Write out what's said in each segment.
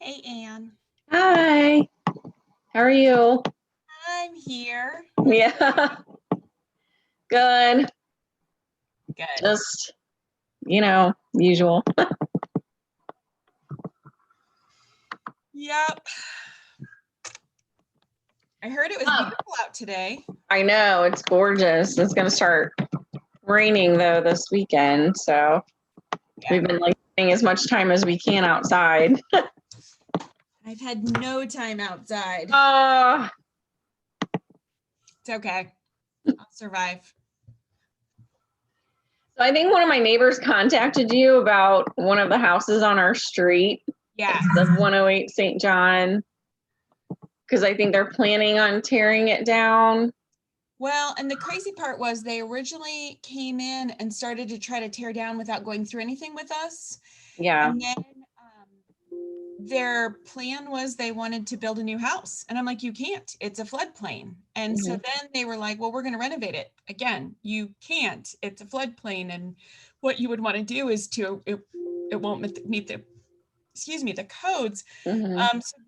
Hey, Anne. Hi, how are you? I'm here. Yeah, good. Good. Just, usual. Yep. I heard it was beautiful out today. I know, it's gorgeous. It's going to start raining, though, this weekend. So we've been spending as much time as we can outside. I've had no time outside. It's okay. I'll survive. So I think one of my neighbors contacted you about one of the houses on our street. Yeah. The 108 St. John. Because I think they're planning on tearing it down. Well, and the crazy part was they originally came in and started to try to tear down without going through anything with us. Yeah. And then their plan was they wanted to build a new house. And I'm like, you can't, it's a floodplain. And so then they were like, well, we're going to renovate it. Again, you can't, it's a floodplain. And what you would want to do is it won't meet the codes. So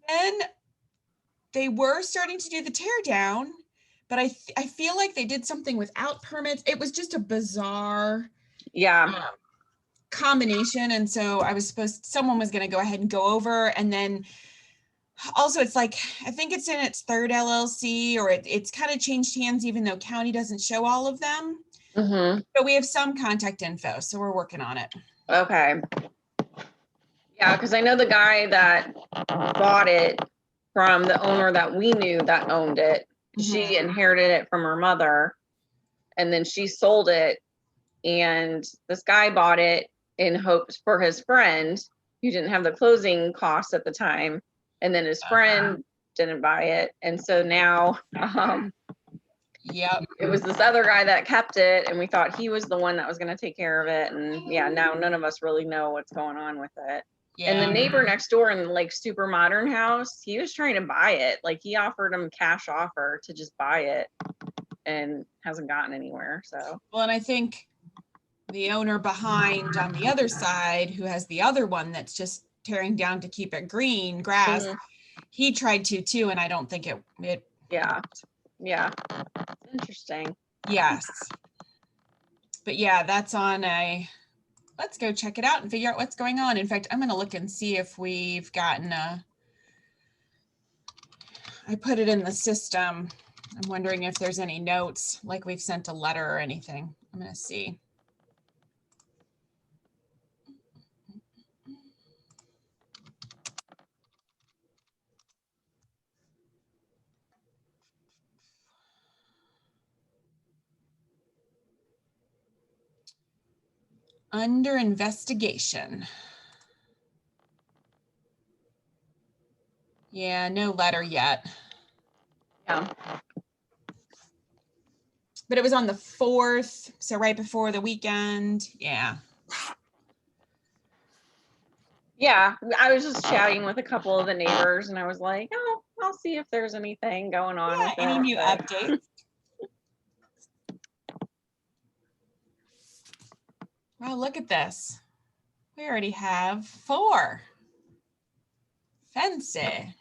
then they were starting to do the tear down, but I feel like they did something without permits. It was just a bizarre combination. And so someone was going to go ahead and go over, and then also it's like, I think it's in its third LLC, or it's kind of changed hands, even though county doesn't show all of them. But we have some contact info, so we're working on it. Okay. Yeah, because I know the guy that bought it from the owner that we knew that owned it. She inherited it from her mother, and then she sold it, and this guy bought it in hopes for his friend who didn't have the closing costs at the time, and then his friend didn't buy it, and so now it was this other guy that kept it, and we thought he was the one that was going to take care of it. And now none of us really know what's going on with it. And the neighbor next door in the super modern house, he was trying to buy it. He offered him cash offer to just buy it, and hasn't gotten anywhere. So well, and I think the owner behind on the other side, who has the other one that's just tearing down to keep it green grass, he tried to too, and I don't think it interesting. Yes. But yeah, that's on let's go check it out and figure out what's going on. In fact, I'm going to look and see if we've gotten I put it in the system. I'm wondering if there's any notes, like we've sent a letter or anything. I'm going to see. Under investigation. Yeah, no letter yet. Yeah. But it was on the 4th, so right before the weekend. Yeah. Yeah, I was just chatting with a couple of the neighbors, and I was like, oh, I'll see if there's anything going on with any it. new updates? Well, look at this. We already have 4. Fancy.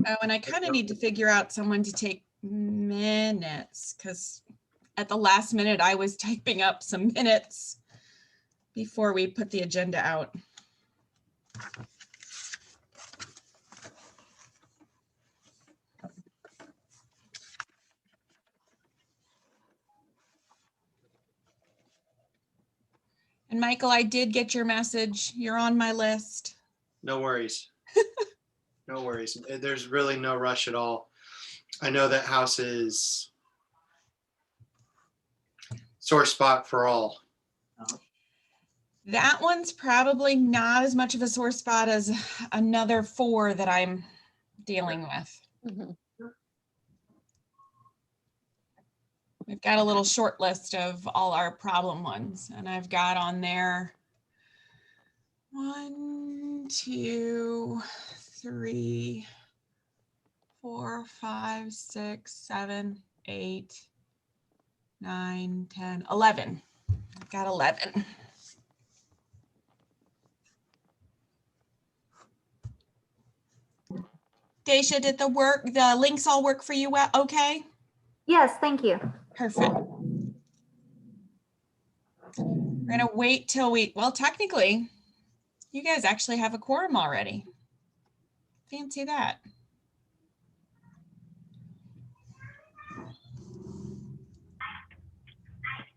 Oh, and I kind of need to figure out someone to take minutes, because at the last minute I was typing up some minutes before we put the agenda out. And Michael, I did get your message. You're on my list. No worries. No worries. There's really no rush at all. I know that house is sore spot for all. That one's probably not as much of a sore spot as another 4 that I'm dealing with. We've got a little short list of all our problem ones, and I've got on there 1, 2, 3, 4, 5, 6, 7, 8, 9, 10, 11. I've got 11. Dasha, did the links all work for you well? Okay? Yes, thank you. Perfect. We're gonna wait till well, technically, you guys actually have a quorum already. Fancy that.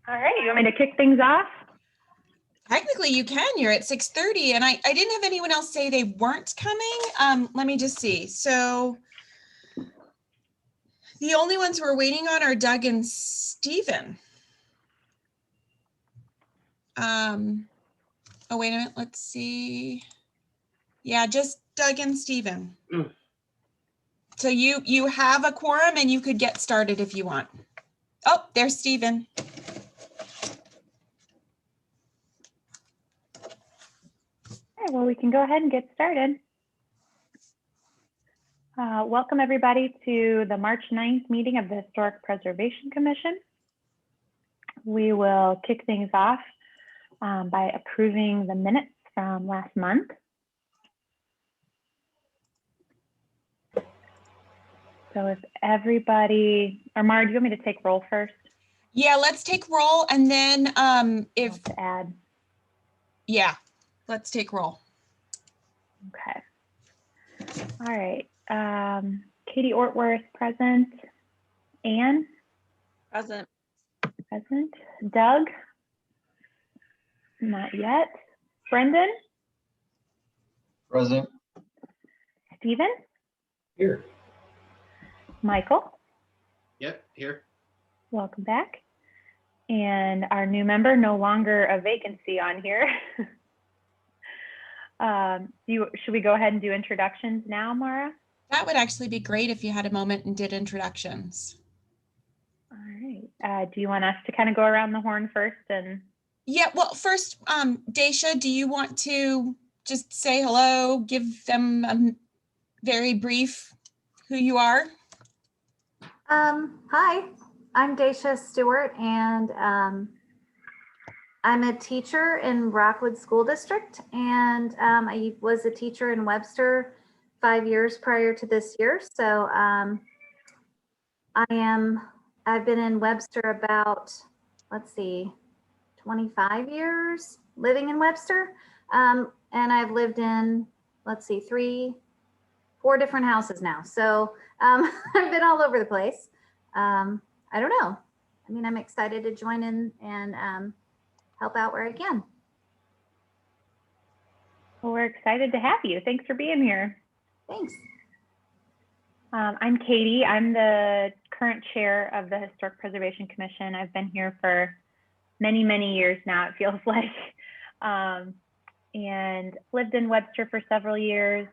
All right, you want me to kick things off? Technically you can, you're at 6:30 and I didn't have anyone else say they weren't coming. Let me just see. So the only ones we're waiting on are Doug and Steven. Oh, wait a minute, let's see. Yeah, just Doug and Steven. So you have a quorum and you could get started if you want. Oh, there's Steven. Okay, well, we can go ahead and get started. Welcome everybody to the March 9th meeting of the Historic Preservation Commission. We will kick things off by approving the minutes from last month. So if everybody, or Mara, do you want me to take roll first? Yeah, let's take roll and then if To add. yeah, let's take roll. Okay. All right. Katie Ortworth, present. Anne? Present. Present. Doug? Not yet. Brendan? Present. Stephen? Here. Michael? Yep, here. Welcome back. And our new member, no longer a vacancy on here. Should we go ahead and do introductions now, Mara? That would actually be great if you had a moment and did introductions. All right. Do you want us to kind of go around the horn first? And Yeah, well, first, Dasha, do you want to just say hello, give them a very brief who you are? Hi, I'm Dasha Stewart, and I'm a teacher in Rockwood School District, and I was a teacher in Webster 5 years prior to this year. So I've been in Webster about, let's see, 25 years living in Webster. And I've lived in, let's see, 4 different houses now. So I've been all over the place. I don't know. I mean, I'm excited to join in and help out where I can. well, we're excited to have you. Thanks for being here. Thanks. I'm Katie. I'm the current chair of the Historic Preservation Commission. I've been here for many, many years now, it feels like, and lived in Webster for several years.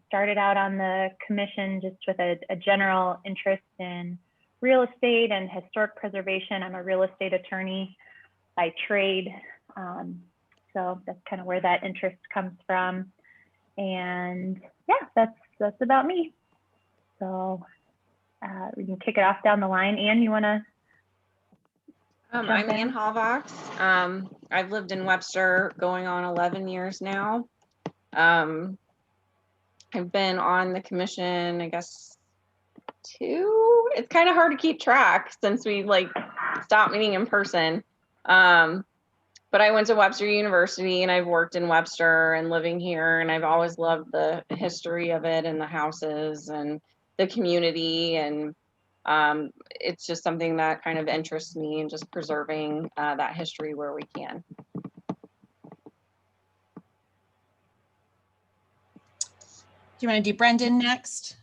Started out on the commission just with a general interest in real estate and historic preservation. I'm a real estate attorney by trade. So that's kind of where that interest comes from. And yeah, that's about me. So we can kick it off down the line. Anne, you want to? I'm Ann Halvox. I've lived in Webster going on 11 years now. I've been on the commission, I guess, 2. It's kind of hard to keep track since we stopped meeting in person. But I went to Webster University and I've worked in Webster and living here, and I've always loved the history of it and the houses and the community, and it's just something that kind of interests me in just preserving that history where we can. Do you want to do Brendan next?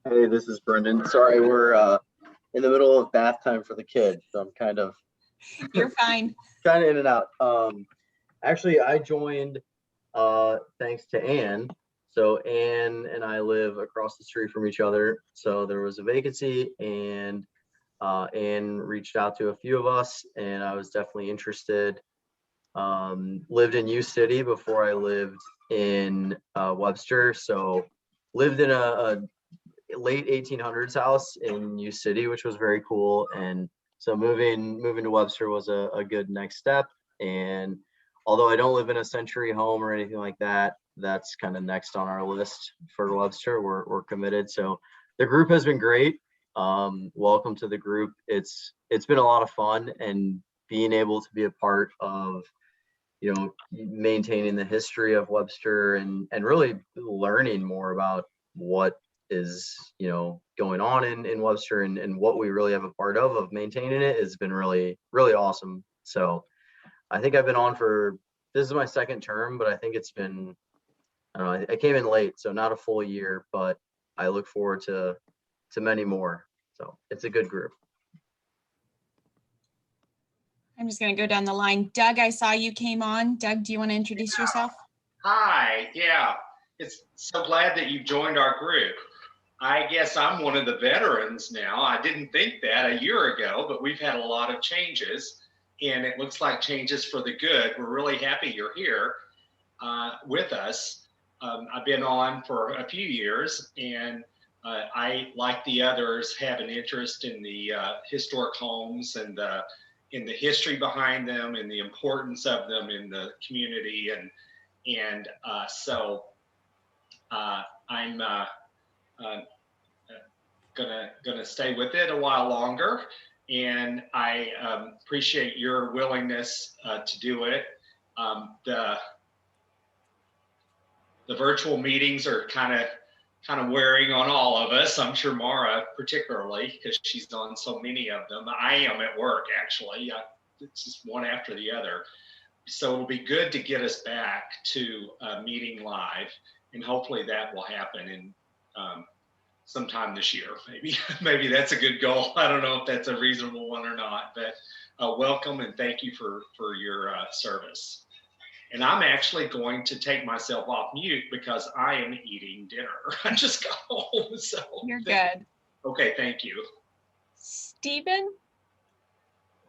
Hey, this is Brendan. Sorry, we're in the middle of bath time for the kids, so I'm kind of You're fine. in and out. Actually, I joined thanks to Anne. So Anne and I live across the street from each other. So there was a vacancy, and Anne reached out to a few of us, and I was definitely interested. Lived in U City before I lived in Webster, so lived in a late 1800s house in U City, which was very cool. And so moving to Webster was a good next step. And although I don't live in a century home or anything like that, that's kind of next on our list for Webster. We're committed. So the group has been great. Welcome to the group. It's been a lot of fun, and being able to be a part of, you know, maintaining the history of Webster and really learning more about what is, you know, going on in Webster and what we really have a part of maintaining it has been really, really awesome. So I think I've been on for, this is my second term, but I think it's been, I don't know, I came in late, so not a full year, but I look forward to many more. So it's a good group. I'm just going to go down the line. Doug, I saw you came on. Doug, do you want to introduce yourself? Hi, yeah. It's so glad that you joined our group. I guess I'm one of the veterans now. I didn't think that a year ago, but we've had a lot of changes, and it looks like changes for the good. We're really happy you're here with us. I've been on for a few years, and I, like the others, have an interest in the historic homes and in the history behind them and the importance of them in the community. And so I'm gonna stay with it a while longer. And I appreciate your willingness to do it. The virtual meetings are kind of wearing on all of us. I'm sure Mara particularly, because she's on so many of them. I am at work, actually. It's just one after the other. So it'll be good to get us back to meeting live, and hopefully that will happen in sometime this year. Maybe that's a good goal. I don't know if that's a reasonable one or not, but welcome and thank you for your service. And I'm actually going to take myself off mute because I am eating dinner. I just got home, so. You're good. Okay, thank you. Stephen?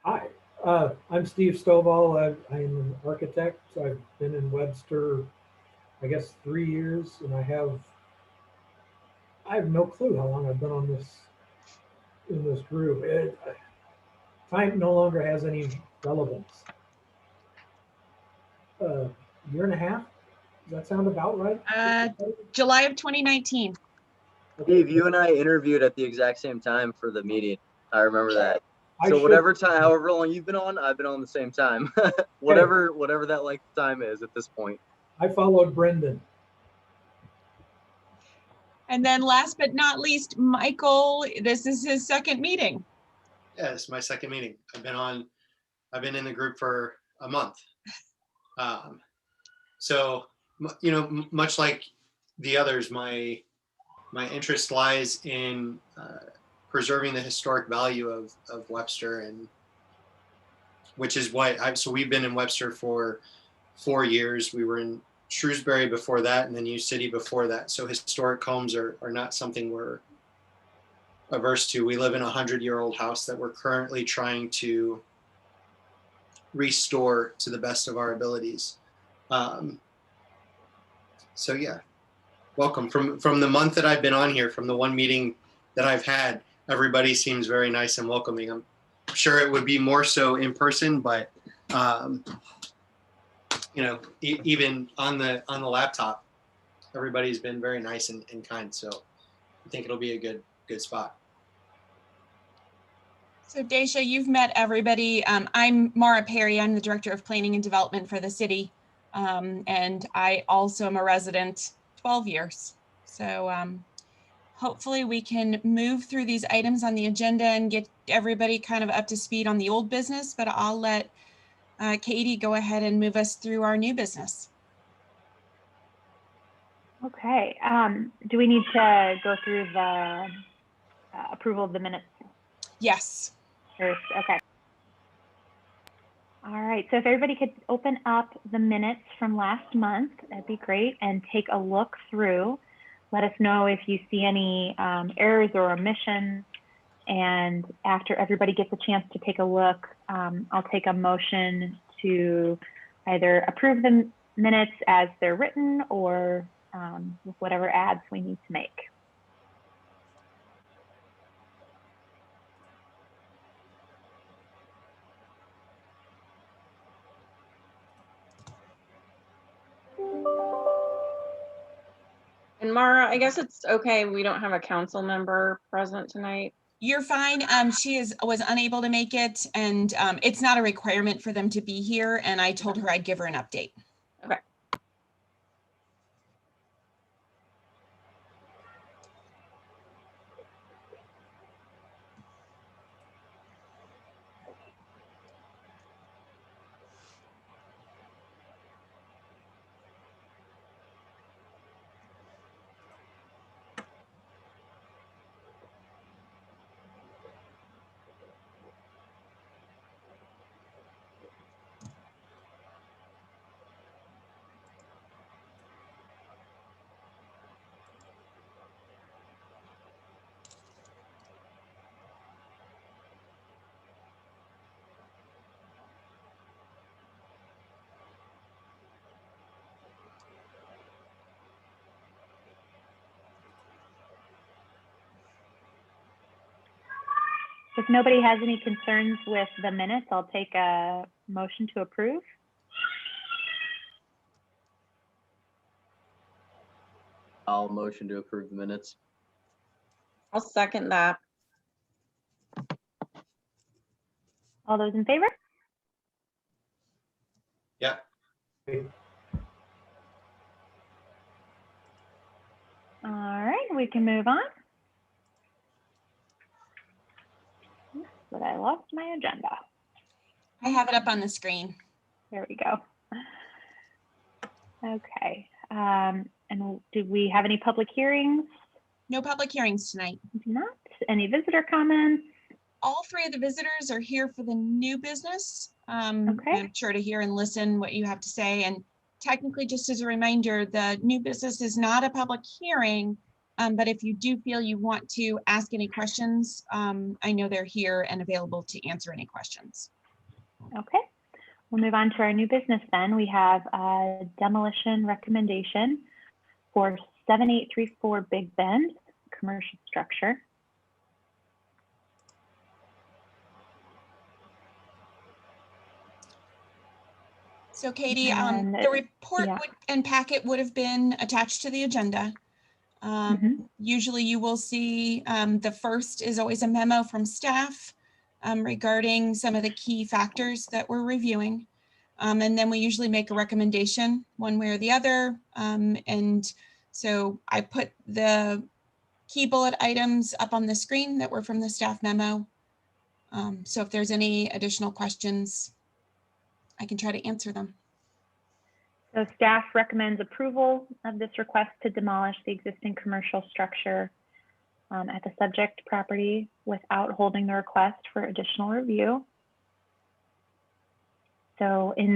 Hi, I'm Steve Stovall. I'm an architect. I've been in Webster, I guess, 3 years, and I have no clue how long I've been on in this group. Time no longer has any relevance. Year and a half? Does that sound about right? July of 2019. Dave, you and I interviewed at the exact same time for the meeting. I remember that. I So should- whatever time, however long you've been on, I've been on the same time. whatever that length of time is at this point. I followed Brendan. And then last but not least, Michael, this is his second meeting. Yeah, it's my second meeting. I've been in the group for a month. So, you know, much like the others, my interest lies in preserving the historic value of Webster, and which is what so we've been in Webster for 4 years. We were in Shrewsbury before that, and then U City before that. So historic homes are not something we're averse to. We live in a 100-year-old house that we're currently trying to restore to the best of our abilities. So yeah, welcome. From the month that I've been on here, from the one meeting that I've had, everybody seems very nice and welcoming. I'm sure it would be more so in person, but you know, even on the laptop, everybody's been very nice and kind. So I think it'll be a good spot. So Dasha, you've met everybody. I'm Mara Perry. I'm the Director of Planning and Development for the city. And I also am a resident 12 years. So hopefully we can move through these items on the agenda and get everybody kind of up to speed on the old business, but I'll let Katie go ahead and move us through our new business. Okay. Do we need to go through the approval of the minutes? Yes. First? Okay. All right. So if everybody could open up the minutes from last month, that'd be great, and take a look through. Let us know if you see any errors or omissions. And after everybody gets a chance to take a look, I'll take a motion to either approve the minutes as they're written or with whatever adds we need to make. And Mara, I guess it's okay. We don't have a council member present tonight. You're fine. She was unable to make it, and it's not a requirement for them to be here. And I told her I'd give her an update. Okay. If nobody has any concerns with the minutes, I'll take a motion to approve. I'll motion to approve the minutes. I'll second that. All those in favor? Yeah. All right, we can move on. But I lost my agenda. I have it up on the screen. There we go. Okay. And do we have any public hearings? No public hearings tonight. We do not. Any visitor comments? All three of the visitors are here for the new business. Okay. I'm sure to hear and listen what you have to say. And technically, just as a reminder, the new business is not a public hearing. But if you do feel you want to ask any questions, I know they're here and available to answer any questions. Okay. We'll move on to our new business then. We have a demolition recommendation for 7834 Big Bend commercial structure. So Katie, And the report yeah. and packet would have been attached to the agenda. Usually you will see the first is always a memo from staff regarding some of the key factors that we're reviewing. And then we usually make a recommendation one way or the other. And so I put the key bullet items up on the screen that were from the staff memo. So if there's any additional questions, I can try to answer them. So staff recommends approval of this request to demolish the existing commercial structure at the subject property without holding the request for additional review. So in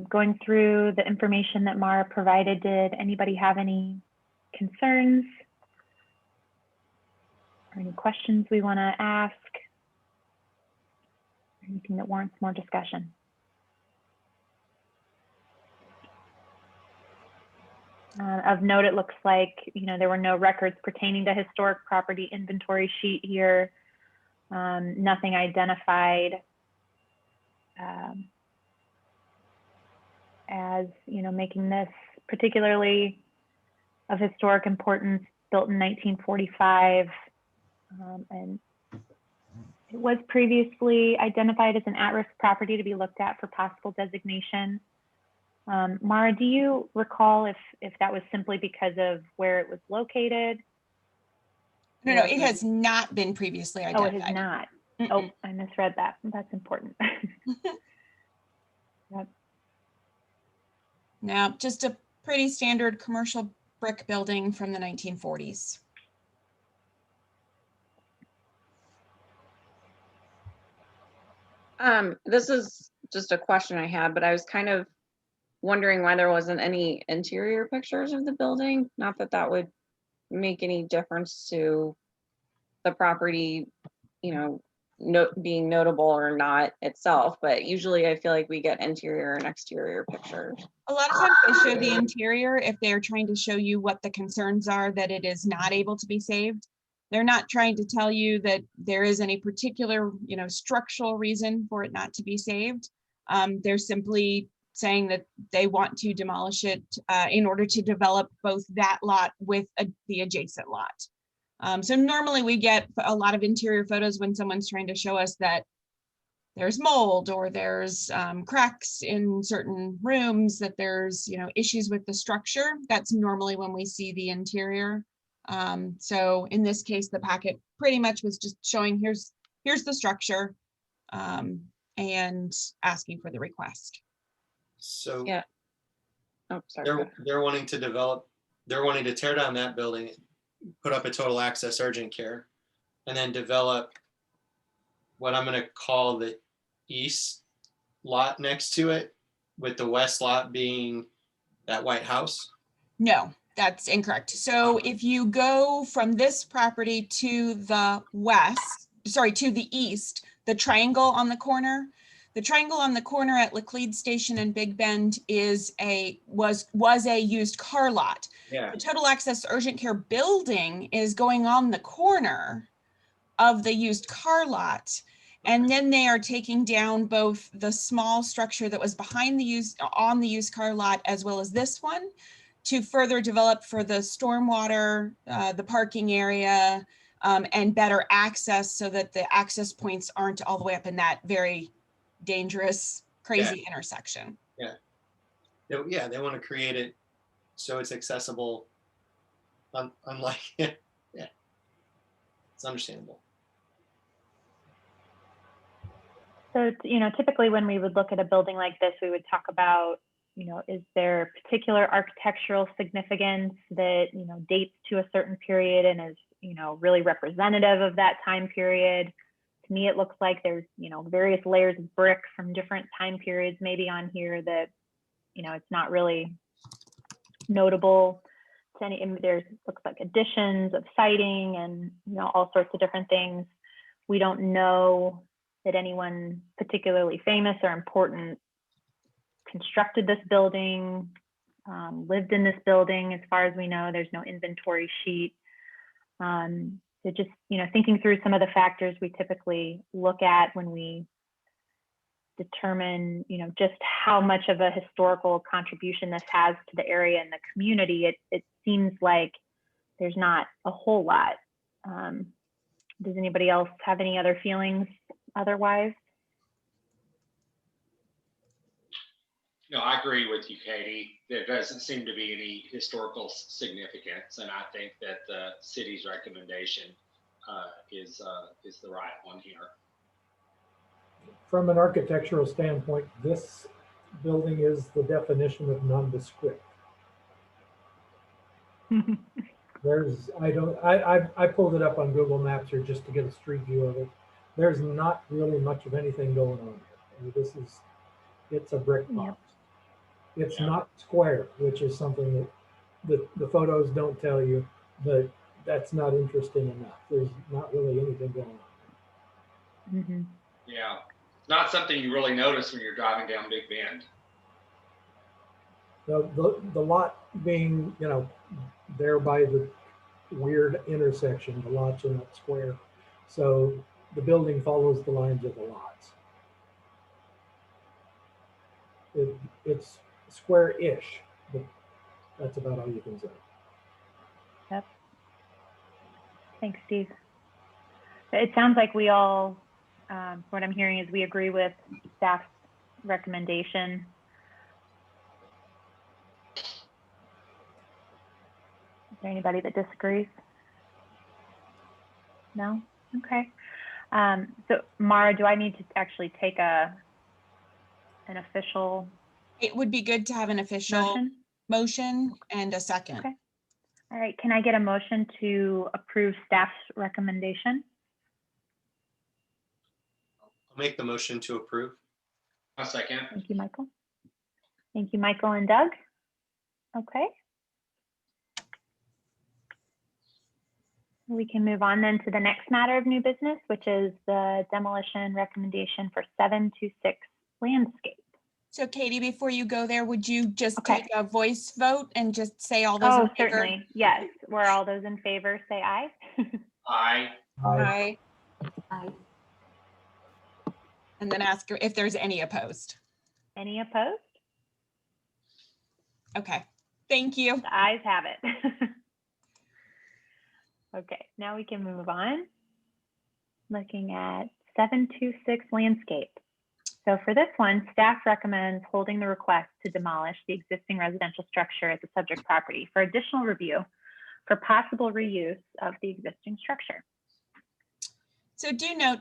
going through the information that Mara provided, did anybody have any concerns or any questions we want to ask? Anything that warrants more discussion? Of note, it looks like, there were no records pertaining to historic property inventory sheet here. Nothing identified as, making this particularly of historic importance, built in 1945. And it was previously identified as an at-risk property to be looked at for possible designation. Mara, do you recall if that was simply because of where it was located? No, it has not been previously identified. Oh, it has not. Oh, I misread that. That's important. Yep. No, just a pretty standard commercial brick building from the 1940s. This is just a question I had, but I was kind of wondering why there wasn't any interior pictures of the building. Not that that would make any difference to the property, being notable or not itself, but usually I feel like we get interior and exterior pictures. A lot of times they show the interior if they're trying to show you what the concerns are that it is not able to be saved. They're not trying to tell you that there is any particular, structural reason for it not to be saved. They're simply saying that they want to demolish it in order to develop both that lot with the adjacent lot. So normally we get a lot of interior photos when someone's trying to show us that there's mold or there's cracks in certain rooms, that there's, issues with the structure. That's normally when we see the interior. So in this case, the packet pretty much was just showing here's the structure and asking for the request. So Yeah. Oh, sorry. go ahead. they're wanting to tear down that building, put up a total access urgent care, and then develop what I'm going to call the east lot next to it, with the west lot being that white house. No, that's incorrect. So if you go from this property to the to the east, the triangle on the corner at Laclede Station and Big Bend was a used car lot. Yeah. The total access urgent care building is going on the corner of the used car lot. And then they are taking down both the small structure that was behind on the used car lot, as well as this one, to further develop for the stormwater, the parking area, and better access, so that the access points aren't all the way up in that very dangerous, crazy intersection. Yeah. They want to create it so it's accessible. Unlike, yeah, it's understandable. So, typically when we would look at a building like this, we would talk about, is there particular architectural significance that, dates to a certain period and is, really representative of that time period. To me, it looks like there's, various layers of brick from different time periods maybe on here that, it's not really notable to any. There's looks like additions of siding and, all sorts of different things. We don't know that anyone particularly famous or important constructed this building, lived in this building. As far as we know, there's no inventory sheet. So just, thinking through some of the factors we typically look at when we determine, just how much of a historical contribution this has to the area and the community, it seems like there's not a whole lot. Does anybody else have any other feelings otherwise? No, I agree with you, Katie. There doesn't seem to be any historical significance, and I think that the city's recommendation is the right one here. From an architectural standpoint, this building is the definition of nondescript. I pulled it up on Google Maps here just to get a street view of it. There's not really much of anything going on here. It's a brick box. Yep. It's not square, which is something that the photos don't tell you, but that's not interesting enough. There's not really anything going on. Mm-hmm. Yeah, it's not something you really notice when you're driving down Big Bend. The lot being, there by the weird intersection, the lots are not square. So the building follows the lines of the lots. It's square-ish, but that's about all you can say. Yep. Thanks, Steve. It sounds like we all, what I'm hearing is we agree with staff's recommendation. Is there anybody that disagrees? No? Okay. So Mara, do I need to actually take an official? It would be good to have an official motion and a second. Okay. All right. Can I get a motion to approve staff's recommendation? I'll make the motion to approve. A second. Thank you, Michael. Thank you, Michael and Doug. Okay. We can move on then to the next matter of new business, which is the demolition recommendation for 726 Landscape. So Katie, before you go there, would you just take a voice vote and just say all those in favor? Certainly. Yes. Were all those in favor, say aye. Aye. Aye. Aye. And then ask her if there's any opposed. Any opposed? Okay, thank you. The ayes have it. Okay, now we can move on. Looking at 726 landscape. So for this one, staff recommends holding the request to demolish the existing residential structure at the subject property for additional review for possible reuse of the existing structure. So do note,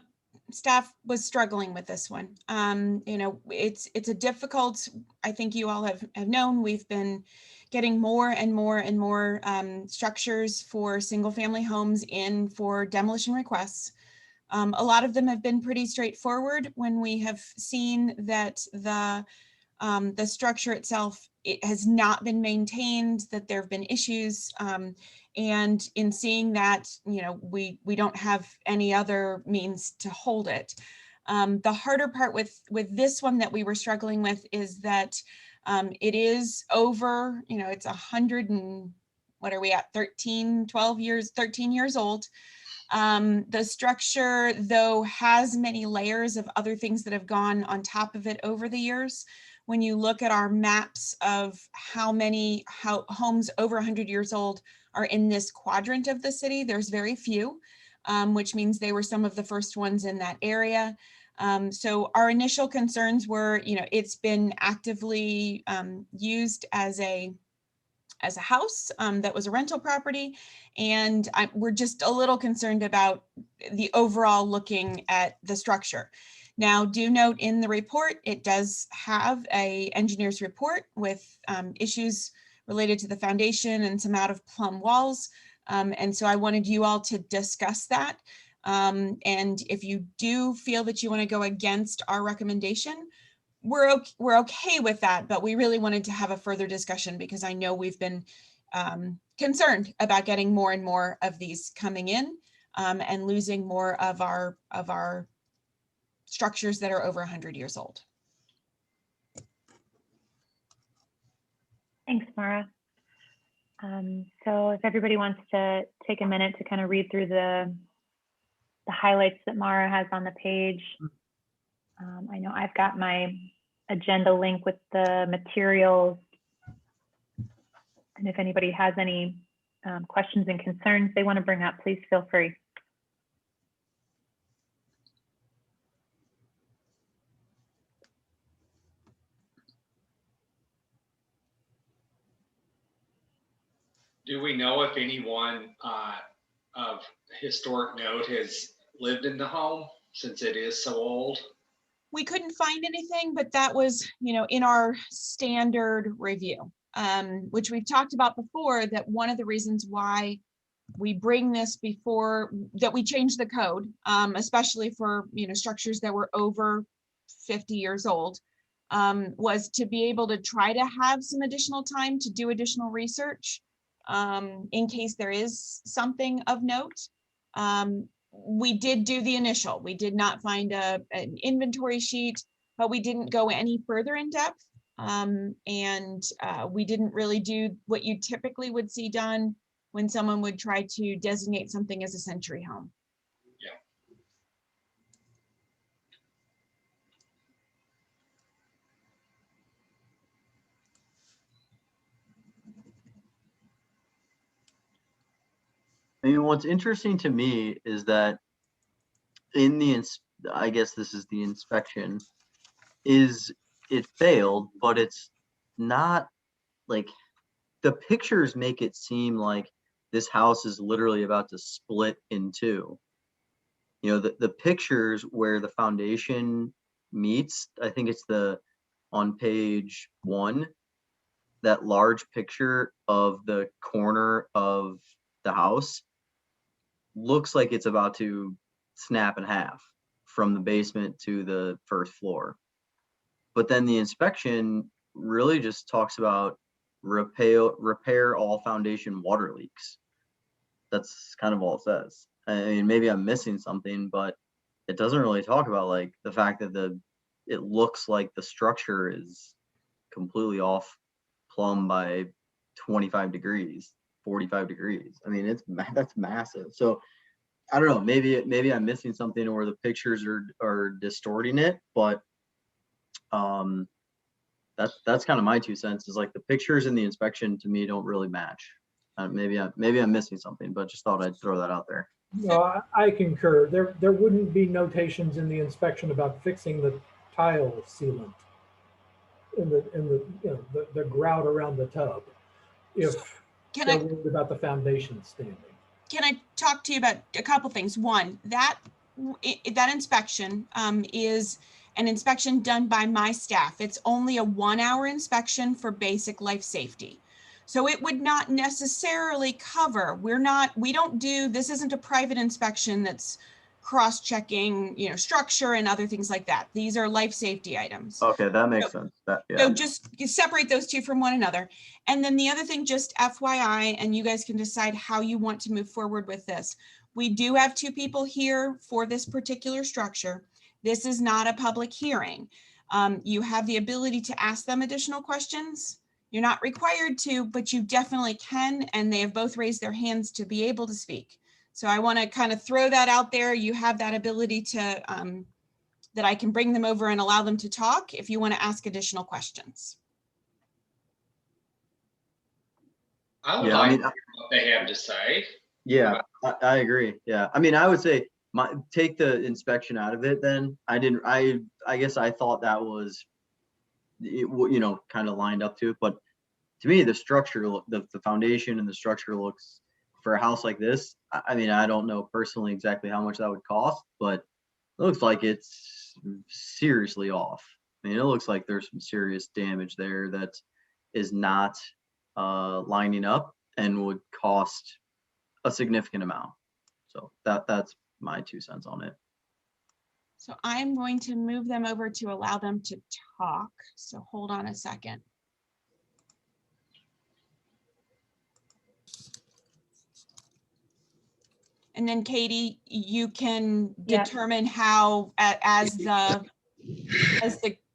staff was struggling with this one. You know, it's a difficult, I think you all have known, we've been getting more and more and more structures for single family homes in for demolition requests. A lot of them have been pretty straightforward when we have seen that the structure itself, it has not been maintained, that there have been issues. And in seeing that, you know, we don't have any other means to hold it. The harder part with this one that we were struggling with is that it is over, you know, it's 100 and what are we at, 13 years old. The structure, though, has many layers of other things that have gone on top of it over the years. When you look at our maps of how homes over 100 years old are in this quadrant of the city, there's very few, which means they were some of the first ones in that area. So our initial concerns were, you know, it's been actively used as a house that was a rental property. And we're just a little concerned about the overall looking at the structure. Now, do note in the report, it does have a engineer's report with issues related to the foundation and some out of plumb walls. And so I wanted you all to discuss that. And if you do feel that you want to go against our recommendation, we're okay with that, but we really wanted to have a further discussion because I know we've been concerned about getting more and more of these coming in and losing more of our structures that are over 100 years old. Thanks, Mara. So if everybody wants to take a minute to kind of read through the highlights that Mara has on the page. I know I've got my agenda link with the materials. And if anybody has any questions and concerns they want to bring up, please feel free. Do we know if anyone of historic note has lived in the home since it is so old? We couldn't find anything, but that was, you know, in our standard review, which we've talked about before, that one of the reasons why we bring this before that we change the code, especially for, you know, structures that were over 50 years old, was to be able to try to have some additional time to do additional research in case there is something of note. We did do the initial. We did not find an inventory sheet, but we didn't go any further in depth. We didn't really do what you typically would see done when someone would try to designate something as a century home. Yeah. I mean, what's interesting to me is that in the, I guess this is the inspection, is it failed, but it's not like, the pictures make it seem like this house is literally about to split in two. You know, the pictures where the foundation meets, I think it's on page 1, that large picture of the corner of the house looks like it's about to snap in half from the basement to the first floor. But then the inspection really just talks about repair all foundation water leaks. That's kind of all it says. I mean, maybe I'm missing something, but it doesn't really talk about like the fact that it looks like the structure is completely off plumb by 25 degrees, 45 degrees. I mean, that's massive. So I don't know, maybe I'm missing something, or the pictures are distorting it, but that's kind of my 2 cents, is like the pictures and the inspection to me don't really match. Maybe I'm missing something, but just thought I'd throw that out there. No, I concur. There wouldn't be notations in the inspection about fixing the tile sealant in the grout around the tub if they're worried about the foundation standing. Can I talk to you about a couple things? One, that inspection is an inspection done by my staff. It's only a 1-hour inspection for basic life safety. So it would not necessarily cover, this isn't a private inspection that's cross-checking, structure and other things like that. These are life safety items. Okay, that makes sense. So just separate those two from one another. And then the other thing, just FYI, and you guys can decide how you want to move forward with this. We do have 2 people here for this particular structure. This is not a public hearing. You have the ability to ask them additional questions. You're not required to, but you definitely can, and they have both raised their hands to be able to speak. So I want to kind of throw that out there. You have that ability to, that I can bring them over and allow them to talk if you want to ask additional questions. I would like to hear what they have to say. Yeah, I agree. Yeah, I mean, I would say take the inspection out of it. Then I guess I thought that was, kind of lined up to it. But to me, the structure, the foundation and the structure looks, for a house like this, I mean, I don't know personally exactly how much that would cost, but it looks like it's seriously off. I mean, it looks like there's some serious damage there that is not lining up and would cost a significant amount. So that's my 2 cents on it. So I'm going to move them over to allow them to talk. So hold on a second. And then Katie, you can determine how, as the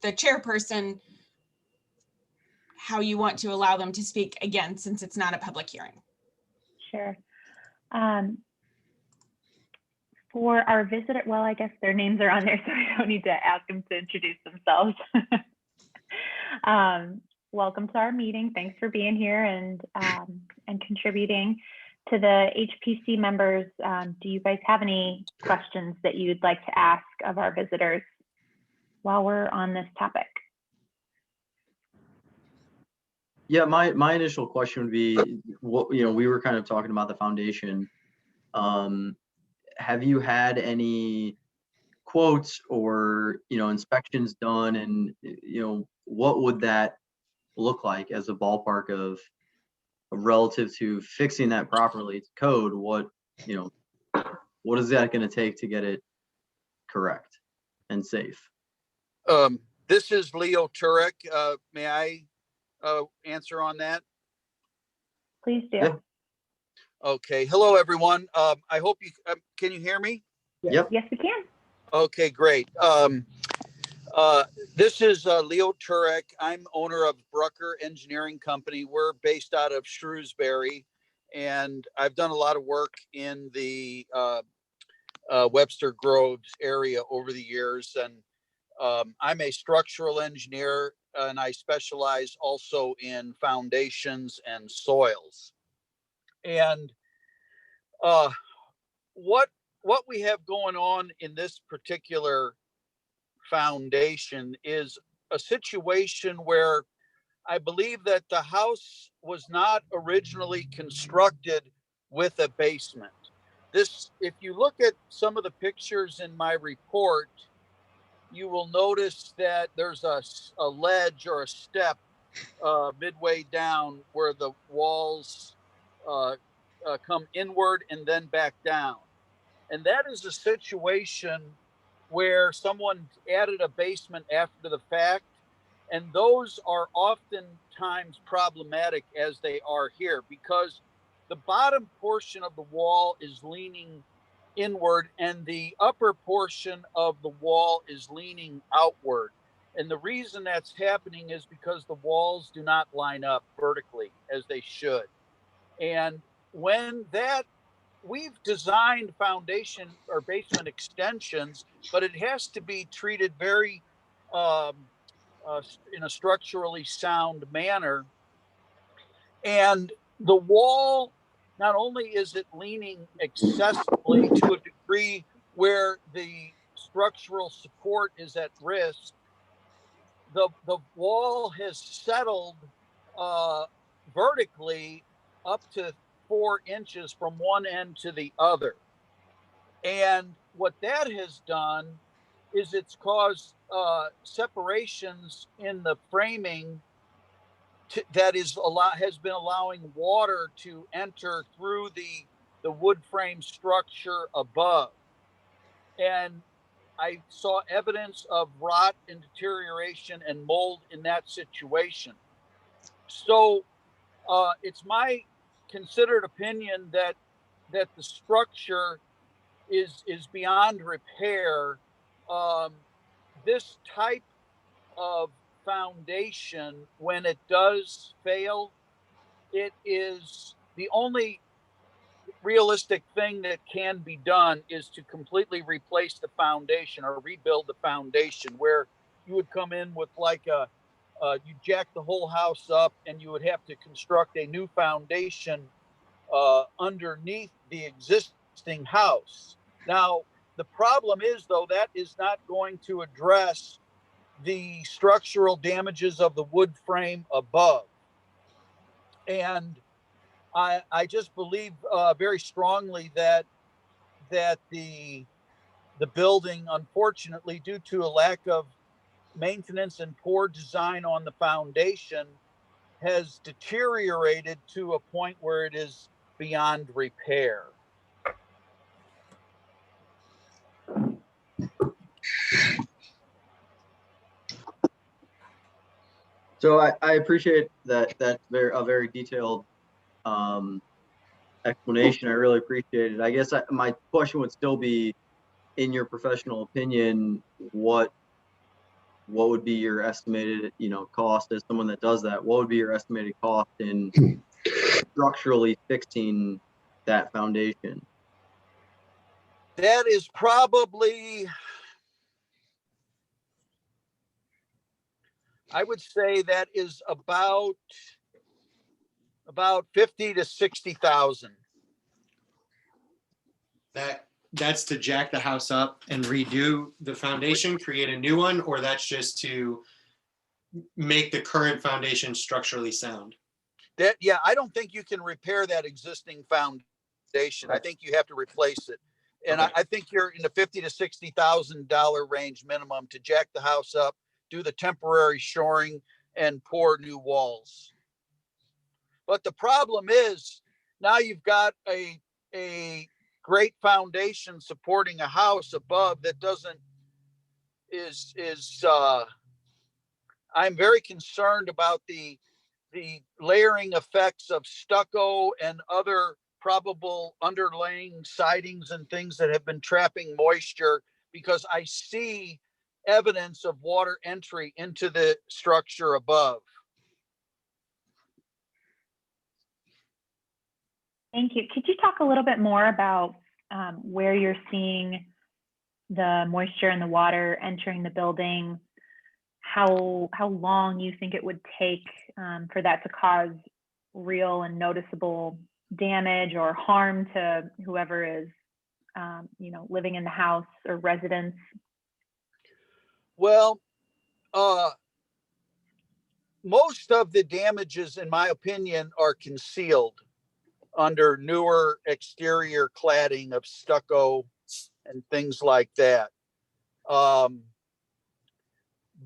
chairperson, how you want to allow them to speak again, since it's not a public hearing. Sure. For our visitor, well, I guess their names are on there, so I don't need to ask them to introduce themselves. Welcome to our meeting. Thanks for being here and contributing. To the HPC members, do you guys have any questions that you'd like to ask of our visitors while we're on this topic? Yeah, my initial question would be, we were kind of talking about the foundation. Have you had any quotes or, inspections done, and, what would that look like as a ballpark of relative to fixing that properly to code? What is that going to take to get it correct and safe? This is Leo Turek. May I answer on that? Please do. Yeah. Okay. Hello, everyone. I hope you can you hear me? Yep. Yes, we can. Okay, great. This is Leo Turek. I'm owner of Brucker Engineering Company. We're based out of Shrewsbury, and I've done a lot of work in the Webster Groves area over the years. And I'm a structural engineer, and I specialize also in foundations and soils. And what we have going on in this particular foundation is a situation where I believe that the house was not originally constructed with a basement. If you look at some of the pictures in my report, you will notice that there's a ledge or a step midway down where the walls come inward and then back down. And that is a situation where someone added a basement after the fact, and those are oftentimes problematic, as they are here, because the bottom portion of the wall is leaning inward and the upper portion of the wall is leaning outward. And the reason that's happening is because the walls do not line up vertically as they should. And when we've designed foundation or basement extensions, but it has to be treated very in a structurally sound manner. And the wall, not only is it leaning excessively to a degree where the structural support is at risk, the wall has settled vertically up to 4 inches from one end to the other. And what that has done is it's caused separations in the framing that has been allowing water to enter through the wood frame structure above. And I saw evidence of rot and deterioration and mold in that situation. So it's my considered opinion that the structure is beyond repair. This type of foundation, when it does fail, it is the only realistic thing that can be done is to completely replace the foundation or rebuild the foundation, where you would come in with like you jack the whole house up and you would have to construct a new foundation underneath the existing house. Now, the problem is, though, that is not going to address the structural damages of the wood frame above. And I just believe very strongly that the building, unfortunately, due to a lack of maintenance and poor design on the foundation, has deteriorated to a point where it is beyond repair. So I appreciate that. That's a very detailed explanation. I really appreciate it. I guess my question would still be, in your professional opinion, what would be your estimated, cost as someone that does that? What would be your estimated cost in structurally fixing that foundation? That is probably, I would say that is about 50 to 60,000. That's to jack the house up and redo the foundation, create a new one, or that's just to make the current foundation structurally sound? Yeah, I don't think you can repair that existing foundation. I think you have to replace it. And Okay. I think you're in the $50,000 to $60,000 range minimum to jack the house up, do the temporary shoring, and pour new walls. But the problem is, now you've got a great foundation supporting a house above that I'm very concerned about the layering effects of stucco and other probable underlaying sidings and things that have been trapping moisture, because I see evidence of water entry into the structure above. Thank you. Could you talk a little bit more about where you're seeing the moisture and the water entering the building? How long you think it would take for that to cause real and noticeable damage or harm to whoever is, living in the house or residents? Well, most of the damages, in my opinion, are concealed under newer exterior cladding of stucco and things like that.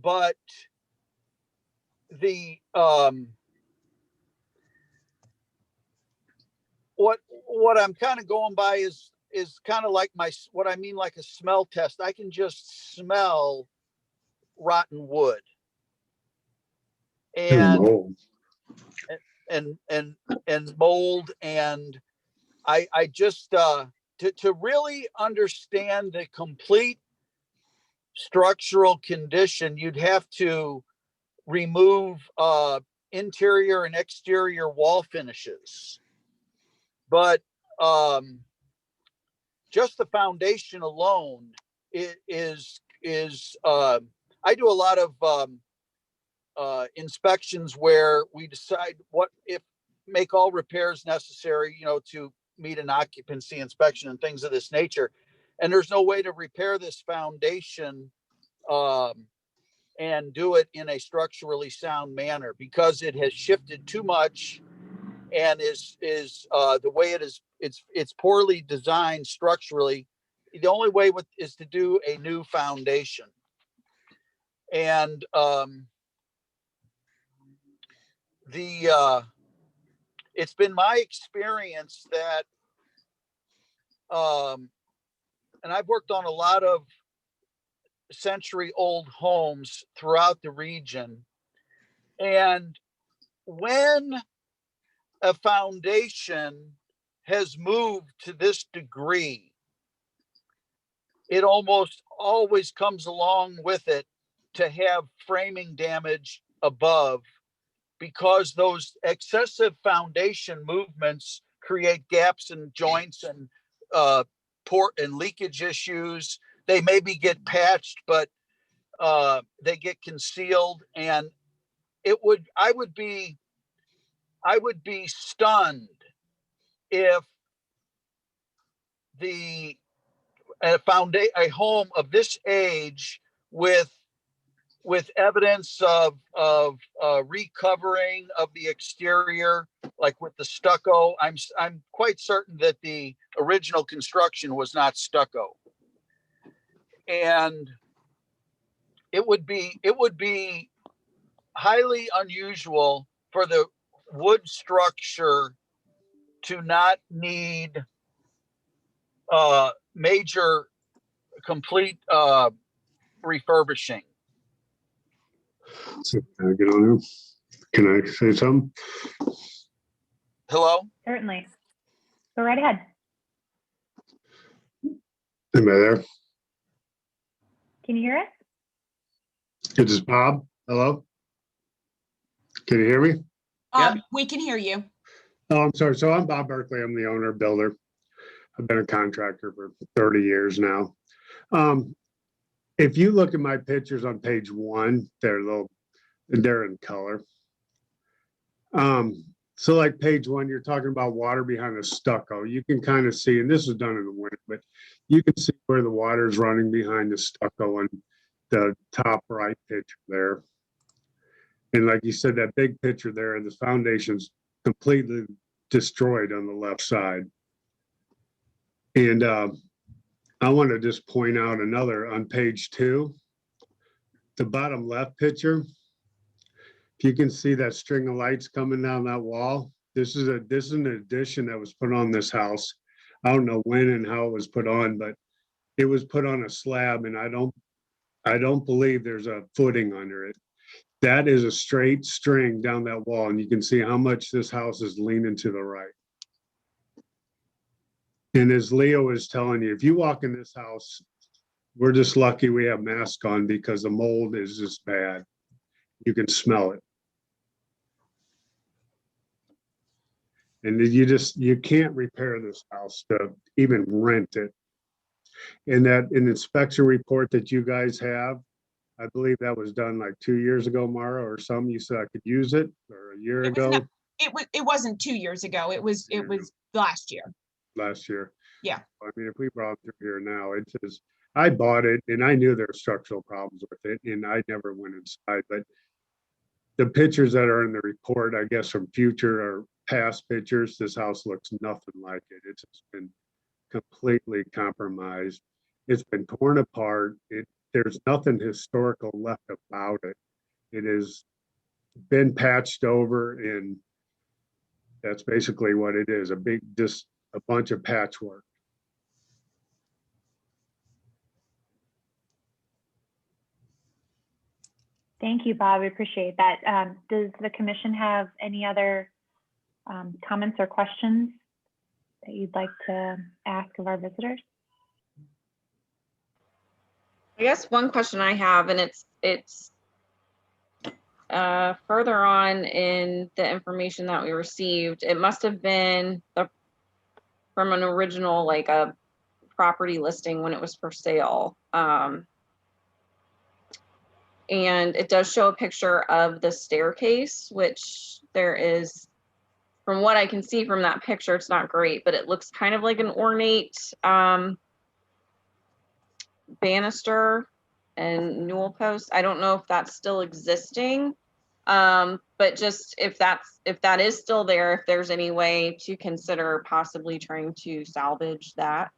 But the what I'm kind of going by is kind of like what I mean, like a smell test. I can just smell rotten wood and mold. and mold, and I just to really understand the complete structural condition, you'd have to remove interior and exterior wall finishes. But just the foundation alone is I do a lot of inspections where we decide what if make all repairs necessary, to meet an occupancy inspection and things of this nature. And there's no way to repair this foundation and do it in a structurally sound manner because it has shifted too much and is the way it is. It's poorly designed structurally. The only way is to do a new foundation. And it's been my experience that, and I've worked on a lot of century-old homes throughout the region, and when a foundation has moved to this degree, it almost always comes along with it to have framing damage above, because those excessive foundation movements create gaps and joints and port and leakage issues. They maybe get patched, but they get concealed. And I would be stunned if a home of this age with evidence of recovering of the exterior, like with the stucco. I'm quite certain that the original construction was not stucco, and it would be highly unusual for the wood structure to not need major complete refurbishing. So, can I get on here? Can I say something? Hello? Certainly. Go right ahead. Am I there? Can you hear us? This is Bob. Hello? Can you hear me? We can hear you. Oh, I'm sorry. So I'm Bob Berkeley. I'm the owner builder. I've been a contractor for 30 years now. If you look at my pictures on page 1, they're in color. So like page 1, you're talking about water behind the stucco. You can kind of see, and this was done in the winter, but you can see where the water is running behind the stucco on the top right picture there. And like you said, that big picture there, the foundation's completely destroyed on the left side. And I want to just point out another on page 2, the bottom left picture. If you can see that string of lights coming down that wall, this is an addition that was put on this house. I don't know when and how it was put on, but it was put on a slab, and I don't believe there's a footing under it. That is a straight string down that wall, and you can see how much this house is leaning to the right. And as Leo is telling you, if you walk in this house, we're just lucky we have masks on because the mold is just bad. You can smell it. And you can't repair this house to even rent it. And that an inspection report that you guys have, I believe that was done like 2 years ago, Mara, or something. You said I could use it, or a year ago. It wasn't 2 years ago. It was last year. Last year. Yeah. I mean, if we brought it through here now, it says, I bought it and I knew there were structural problems with it, and I never went inside. But the pictures that are in the report, I guess from future or past pictures, this house looks nothing like it. It's just been completely compromised. It's been torn apart. There's nothing historical left about it. It has been patched over, and that's basically what it is, just a bunch of patchwork. Thank you, Bob. We appreciate that. Does the commission have any other comments or questions that you'd like to ask of our visitors? I guess one question I have, and it's further on in the information that we received, it must have been from an original, like a property listing when it was for sale. And it does show a picture of the staircase, which there is, from what I can see from that picture, it's not great, but it looks kind of like an ornate banister and newel post. I don't know if that's still existing. But just if that is still there, if there's any way to consider possibly trying to salvage that,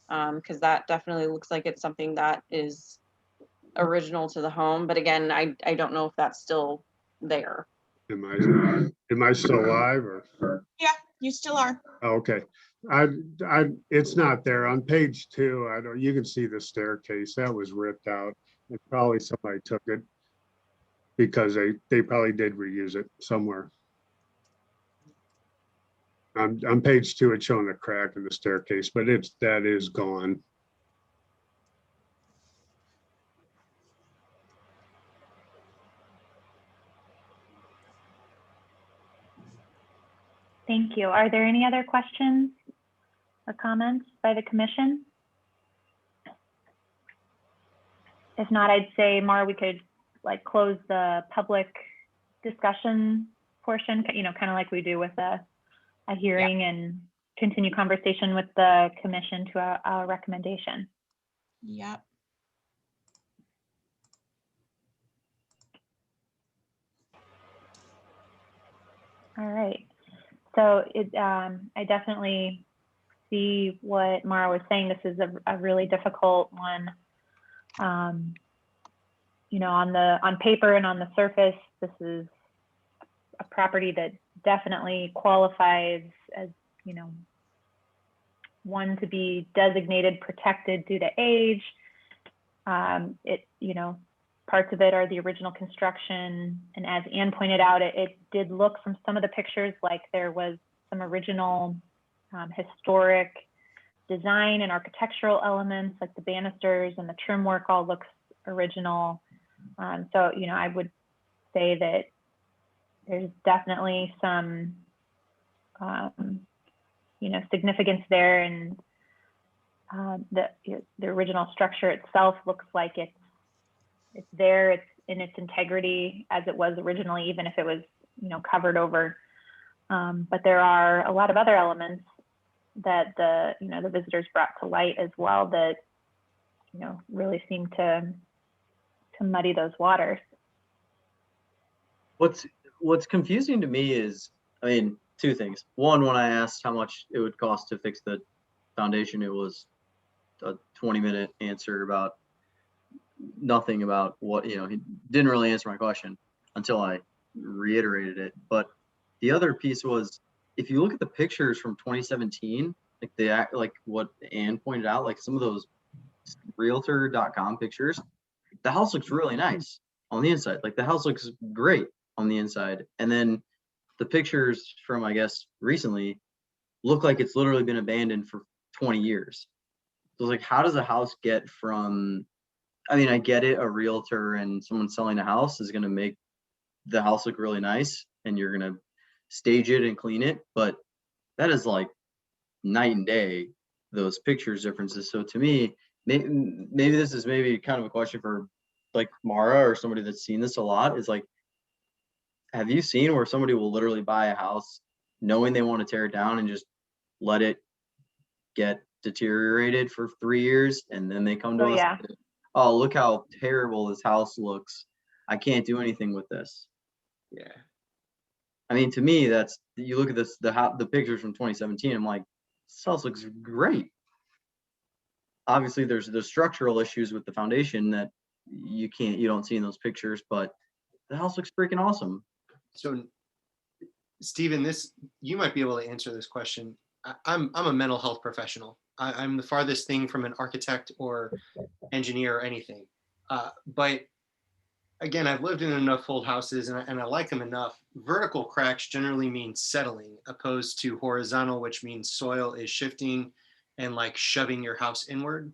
because that definitely looks like it's something that is original to the home. But again, I don't know if that's still there. Am I still alive or? Yeah, you still are. Okay. It's not there on page 2. You can see the staircase that was ripped out, and probably somebody took it because they probably did reuse it somewhere. On page 2, it's showing a crack in the staircase, but that is gone. Thank you. Are there any other questions or comments by the commission? If not, I'd say, Mara, we could like close the public discussion portion, you know, kind of like we do with a hearing, and continue conversation with the commission to a recommendation. Yep. All right. So I definitely see what Mara was saying. This is a really difficult one. You know, on paper and on the surface, this is a property that definitely qualifies as, you know, one to be designated protected due to age. You know, parts of it are the original construction. And as Anne pointed out, it did look from some of the pictures like there was some original historic design and architectural elements, like the banisters and the trim work all looks original. So, you know, I would say that there's definitely some, you know, significance there. And the original structure itself looks like it's there, it's in its integrity as it was originally, even if it was, you know, covered over. But there are a lot of other elements that the visitors brought to light as well that, you know, really seem to muddy those waters. What's confusing to me is, I mean, two things. One, when I asked how much it would cost to fix the foundation, it was a 20-minute answer about nothing about what, you know, he didn't really answer my question until I reiterated it. But the other piece was, if you look at the pictures from 2017, like what Anne pointed out, like some of those realtor.com pictures, the house looks really nice on the inside. Like the house looks great on the inside. And then the pictures from, I guess, recently look like it's literally been abandoned for 20 years. So like, how does a house get from, I mean, I get it, a realtor and someone selling a house is going to make the house look really nice and you're going to stage it and clean it, but that is like night and day, those pictures differences. So to me, maybe this is maybe kind of a question for like Mara or somebody that's seen this a lot, is like, have you seen where somebody will literally buy a house knowing they want to tear it down and just let it get deteriorated for 3 years, and then they come to us, Yeah. Oh, look how terrible this house looks, I can't do anything with this. Yeah. I mean, to me, that's, you look at this, the pictures from 2017, I'm like, this house looks great. Obviously there's the structural issues with the foundation that you don't see in those pictures, but the house looks freaking awesome. So Stephen, you might be able to answer this question. I'm a mental health professional. I'm the farthest thing from an architect or engineer or anything. But again, I've lived in enough old houses and I like them enough. Vertical cracks generally mean settling, opposed to horizontal, which means soil is shifting and like shoving your house inward.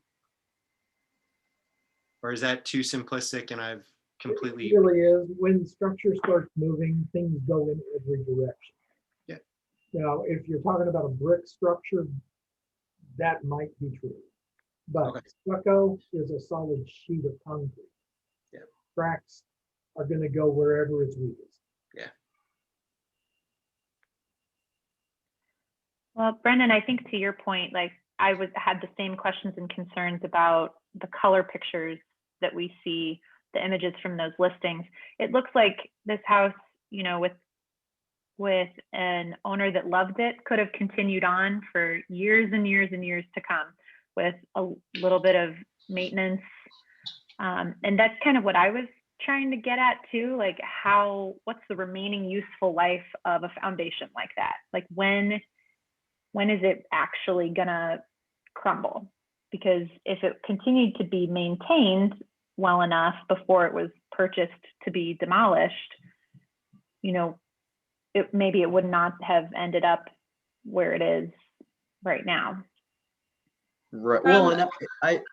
Or is that too simplistic and I've completely... It really is. When structure starts moving, things go in every direction. Yeah. Now, if you're talking about a brick structure, that might be true. But Okay. stucco is a solid sheet of concrete. Yeah. cracks are gonna go wherever it's weakest. Well, Brendan, I think to your point, like had the same questions and concerns about the color pictures that we see, the images from those listings. It looks like this house, you know, with an owner that loved it, could have continued on for years and years and years to come with a little bit of maintenance. And that's kind of what I was trying to get at too, like what's the remaining useful life of a foundation like that? Like when is it actually gonna crumble? Because if it continued to be maintained well enough before it was purchased to be demolished, you know, maybe it would not have ended up where it is right now. Right. Well, and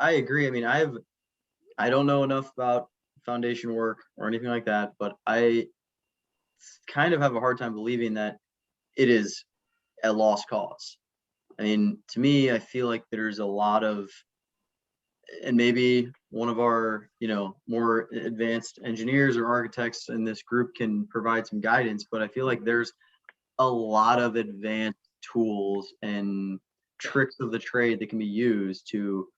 I agree. I mean, I don't know enough about foundation work or anything like that, but I kind of have a hard time believing that it is a lost cause. I mean, to me, I feel like there's a lot of, and maybe one of our, you know, more advanced engineers or architects in this group can provide some guidance, but I feel like there's a lot of advanced tools and tricks of the trade that can be used to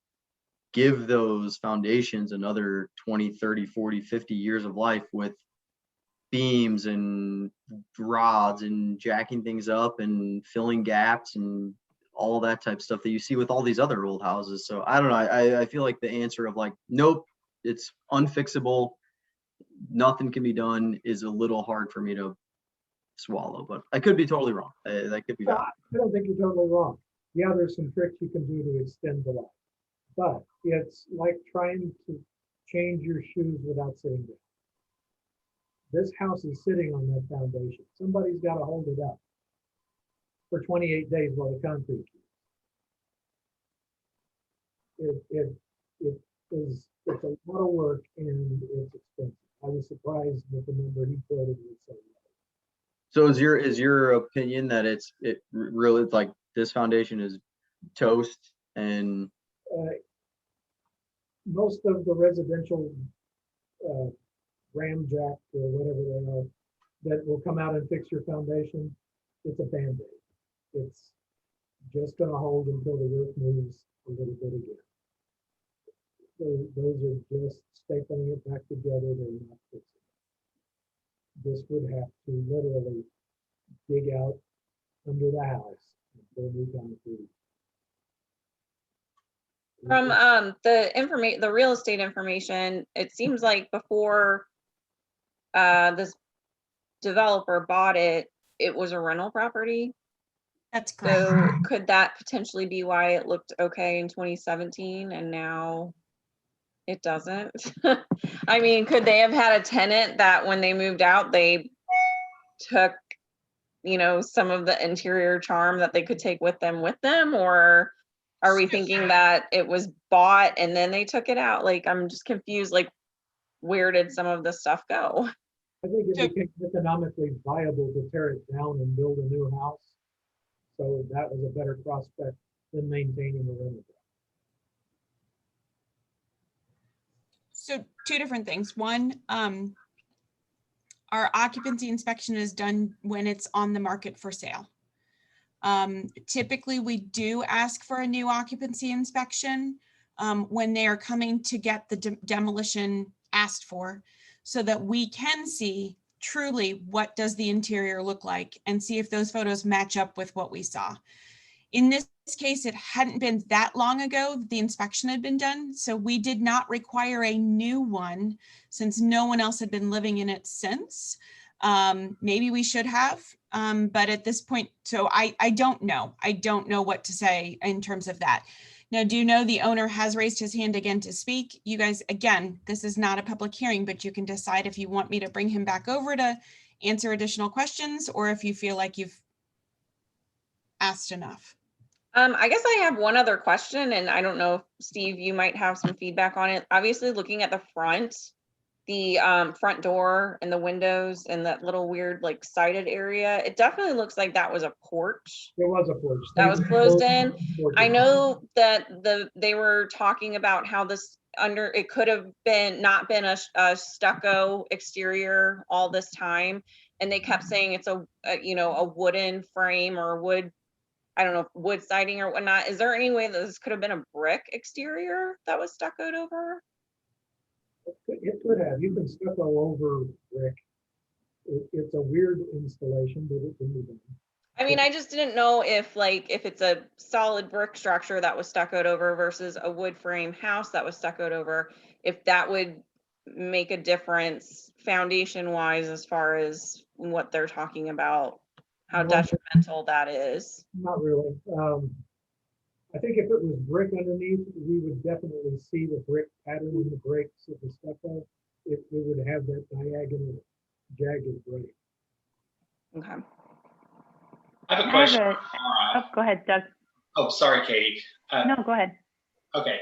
give those foundations another 20, 30, 40, 50 years of life with beams and rods and jacking things up and filling gaps and all that type of stuff that you see with all these other old houses. So I don't know. I feel like the answer of like, nope, it's unfixable, nothing can be done is a little hard for me to swallow, but I could be totally wrong. That could be valid. I don't think you're totally wrong. Yeah, there's some tricks you can do to extend the life, but it's like trying to change your shoes without sitting down. This house is sitting on that foundation. Somebody's got to hold it up for 28 days while the concrete it's a lot of work and it's expensive. I was surprised with the number he quoted was so low. So is your opinion that it really, like, this foundation is toast? And most of the residential ramjack or whatever they are that will come out and fix your foundation, it's a Band-Aid. It's just going to hold until the roof moves a little bit again. Those are just stapling it back together. They're not fixing it. This would have to literally dig out under the house and put a new concrete. From the real estate information, it seems like before this developer bought it, it was a rental property. That's correct. So could that potentially be why it looked okay in 2017 and now it doesn't? I mean, could they have had a tenant that when they moved out, they took, you know, some of the interior charm that they could take with them? Or are we thinking that it was bought and then they took it out? Like, I'm just confused. Like, where did some of the stuff go? I think it became economically viable to tear it down and build a new house. So that was a better prospect than maintaining the rental. So two different things. One, our occupancy inspection is done when it's on the market for sale. Typically, we do ask for a new occupancy inspection when they are coming to get the demolition asked for, so that we can see truly what does the interior look like and see if those photos match up with what we saw. In this case, it hadn't been that long ago the inspection had been done, so we did not require a new one since no one else had been living in it since. Maybe we should have, but at this point, so I don't know. I don't know what to say in terms of that. Now, do you know the owner has raised his hand again to speak? You guys, again, this is not a public hearing, but you can decide if you want me to bring him back over to answer additional questions or if you feel like you've asked enough. I guess I have one other question, and I don't know if Steve, you might have some feedback on it. Obviously, looking at the front door and the windows and that little weird like sided area, it definitely looks like that was a porch. It was a porch. That was closed in. I know that they were talking about how this it could have been not been a stucco exterior all this time, and they kept saying it's a you know, a wooden frame or wood, I don't know, wood siding or whatnot. Is there any way that this could have been a brick exterior that was stuccoed over? It could have. You can stucco over brick. It's a weird installation, but it can be done. I mean, I just didn't know if it's a solid brick structure that was stuccoed over versus a wood frame house that was stuccoed over, if that would make a difference foundation wise as far as what they're talking about, how No. detrimental that is. Not really. I think if it was brick underneath, we would definitely see the brick pattern in the breaks of the stucco. It would have that diagonal jagged break. Okay. I have a question. Oh, go ahead, Doug. Oh, sorry, Katie. No, go ahead. Okay.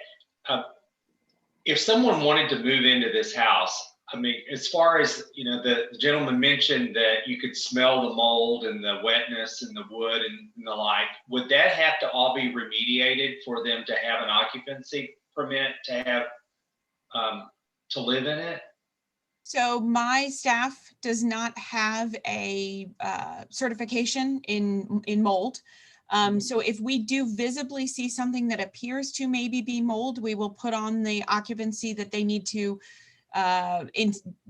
If someone wanted to move into this house, I mean, as far as, you know, the gentleman mentioned that you could smell the mold and the wetness and the wood and the like, would that have to all be remediated for them to have an occupancy permit to have, to live in it? So my staff does not have a certification in mold. So if we do visibly see something that appears to maybe be mold, we will put on the occupancy that they need to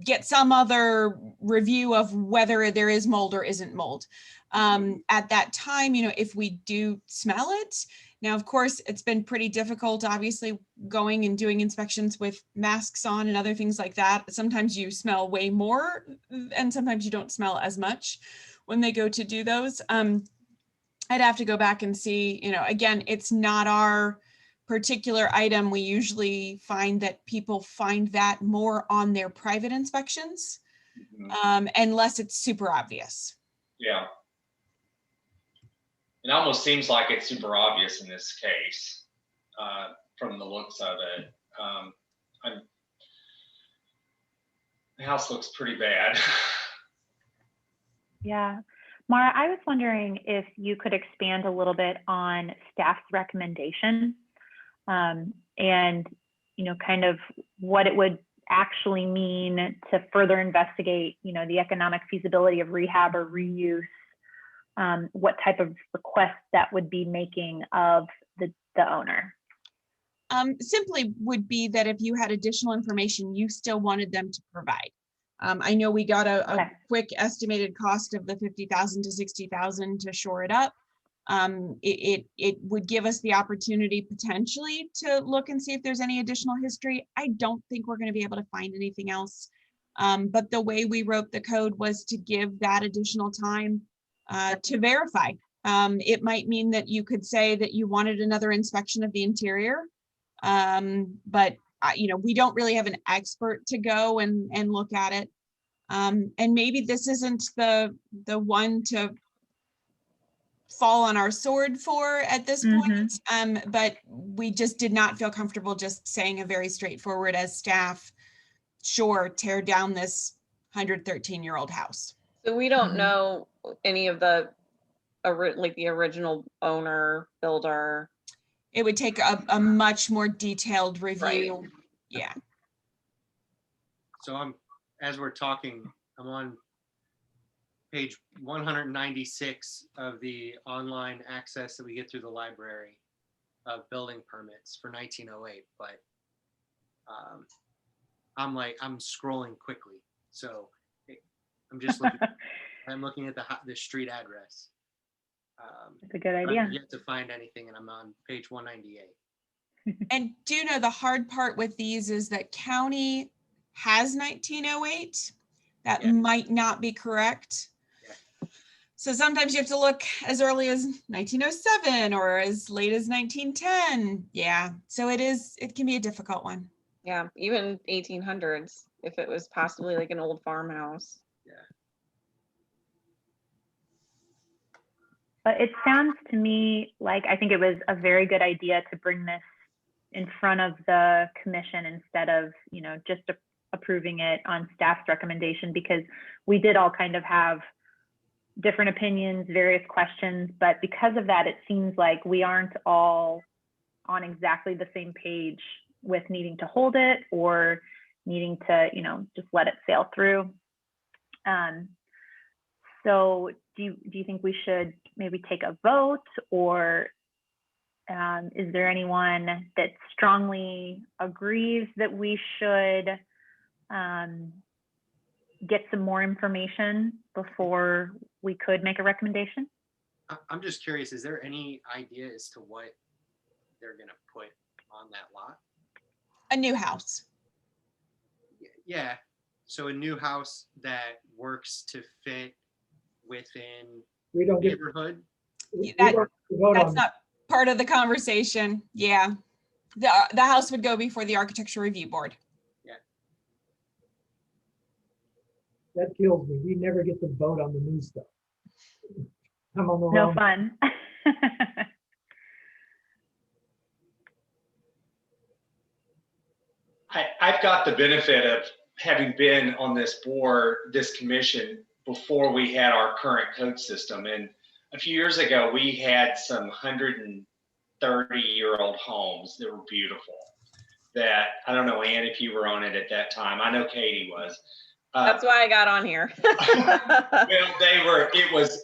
get some other review of whether there is mold or isn't mold. At that time, you know, if we do smell it, now, of course, it's been pretty difficult, obviously, going and doing inspections with masks on and other things like that. Sometimes you smell way more and sometimes you don't smell as much when they go to do those. I'd have to go back and see, you know, again, it's not our particular item. We usually find that people find that more on their private inspections, unless it's super obvious. Yeah. It almost seems like it's super obvious in this case, from the looks of it. The house looks pretty bad. Yeah. Mara, I was wondering if you could expand a little bit on staff's recommendation, and, you know, kind of what it would actually mean to further investigate, you know, the economic feasibility of rehab or reuse. What type of request that would be making of the owner? Simply would be that if you had additional information you still wanted them to provide. I know we got a quick estimated cost of the 50,000 to 60,000 to shore it up. It would give us the opportunity potentially to look and see if there's any additional history. I don't think we're going to be able to find anything else. But the way we wrote the code was to give that additional time to verify. It might mean that you could say that you wanted another inspection of the interior, but you know, we don't really have an expert to go and look at it. And maybe this isn't the one to fall on our sword for at this point, but we just did not feel comfortable just saying a very straightforward as staff, sure, tear down this 113-year-old house. So we don't know any of the original owner, builder. It would take a much more detailed review. Right. Yeah. So as we're talking, I'm on page 196 of the online access that we get through the library of building permits for 1908, but I'm scrolling quickly. So I'm just looking, I'm looking at the street address. That's a good idea. I've yet to find anything, and I'm on page 198. And do you know the hard part with these is that county has 1908. That might not be correct. Yeah. So sometimes you have to look as early as 1907 or as late as 1910. Yeah. So it can be a difficult one. Yeah. Even 1800s, if it was possibly like an old farmhouse. Yeah. But it sounds to me like I think it was a very good idea to bring this in front of the commission instead of, you know, just approving it on staff's recommendation, because we did all kind of have different opinions, various questions, but because of that, it seems like we aren't all on exactly the same page with needing to hold it or needing to, just let it sail through. So do you think we should maybe take a vote, or is there anyone that strongly agrees that we should get some more information before we could make a recommendation? I'm just curious, is there any idea as to what they're gonna put on that lot? A new house. Yeah, so a new house that works to fit within We don't get, neighborhood? we That- don't vote That's on, not part of the conversation. Yeah. The house would go before the architecture review board. that kills me. We never get to vote on the new stuff. I'm on the No wrong. fun. I've got the benefit of having been on this board, this commission, before we had our current code system. And a few years ago, we had some 130-year-old homes that were beautiful. That, I don't know, Ann, if you were on it at that time. I know Katie was. That's why I got on here. Well,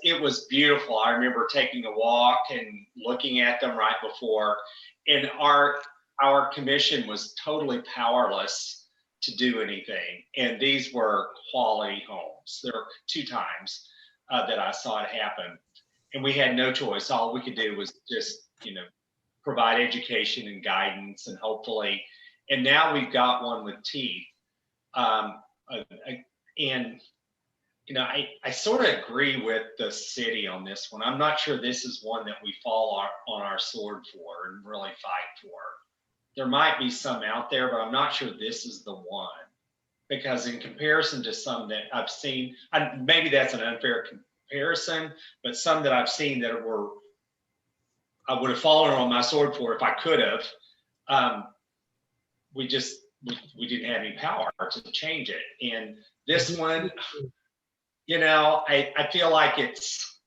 it was beautiful. I remember taking a walk and looking at them right before, and our commission was totally powerless to do anything. And these were quality homes. There were 2 times that I saw it happen, and we had no choice. All we could do was just, provide education and guidance, and hopefully, and now we've got one with teeth. And I sort of agree with the city on this one. I'm not sure this is one that we fall on our sword for and really fight for. There might be some out there, but I'm not sure this is the one, because in comparison to some that I've seen, maybe that's an unfair comparison, but some that I've seen that I would have fallen on my sword for if I could have. We didn't have any power to change it. And this one, I feel like it's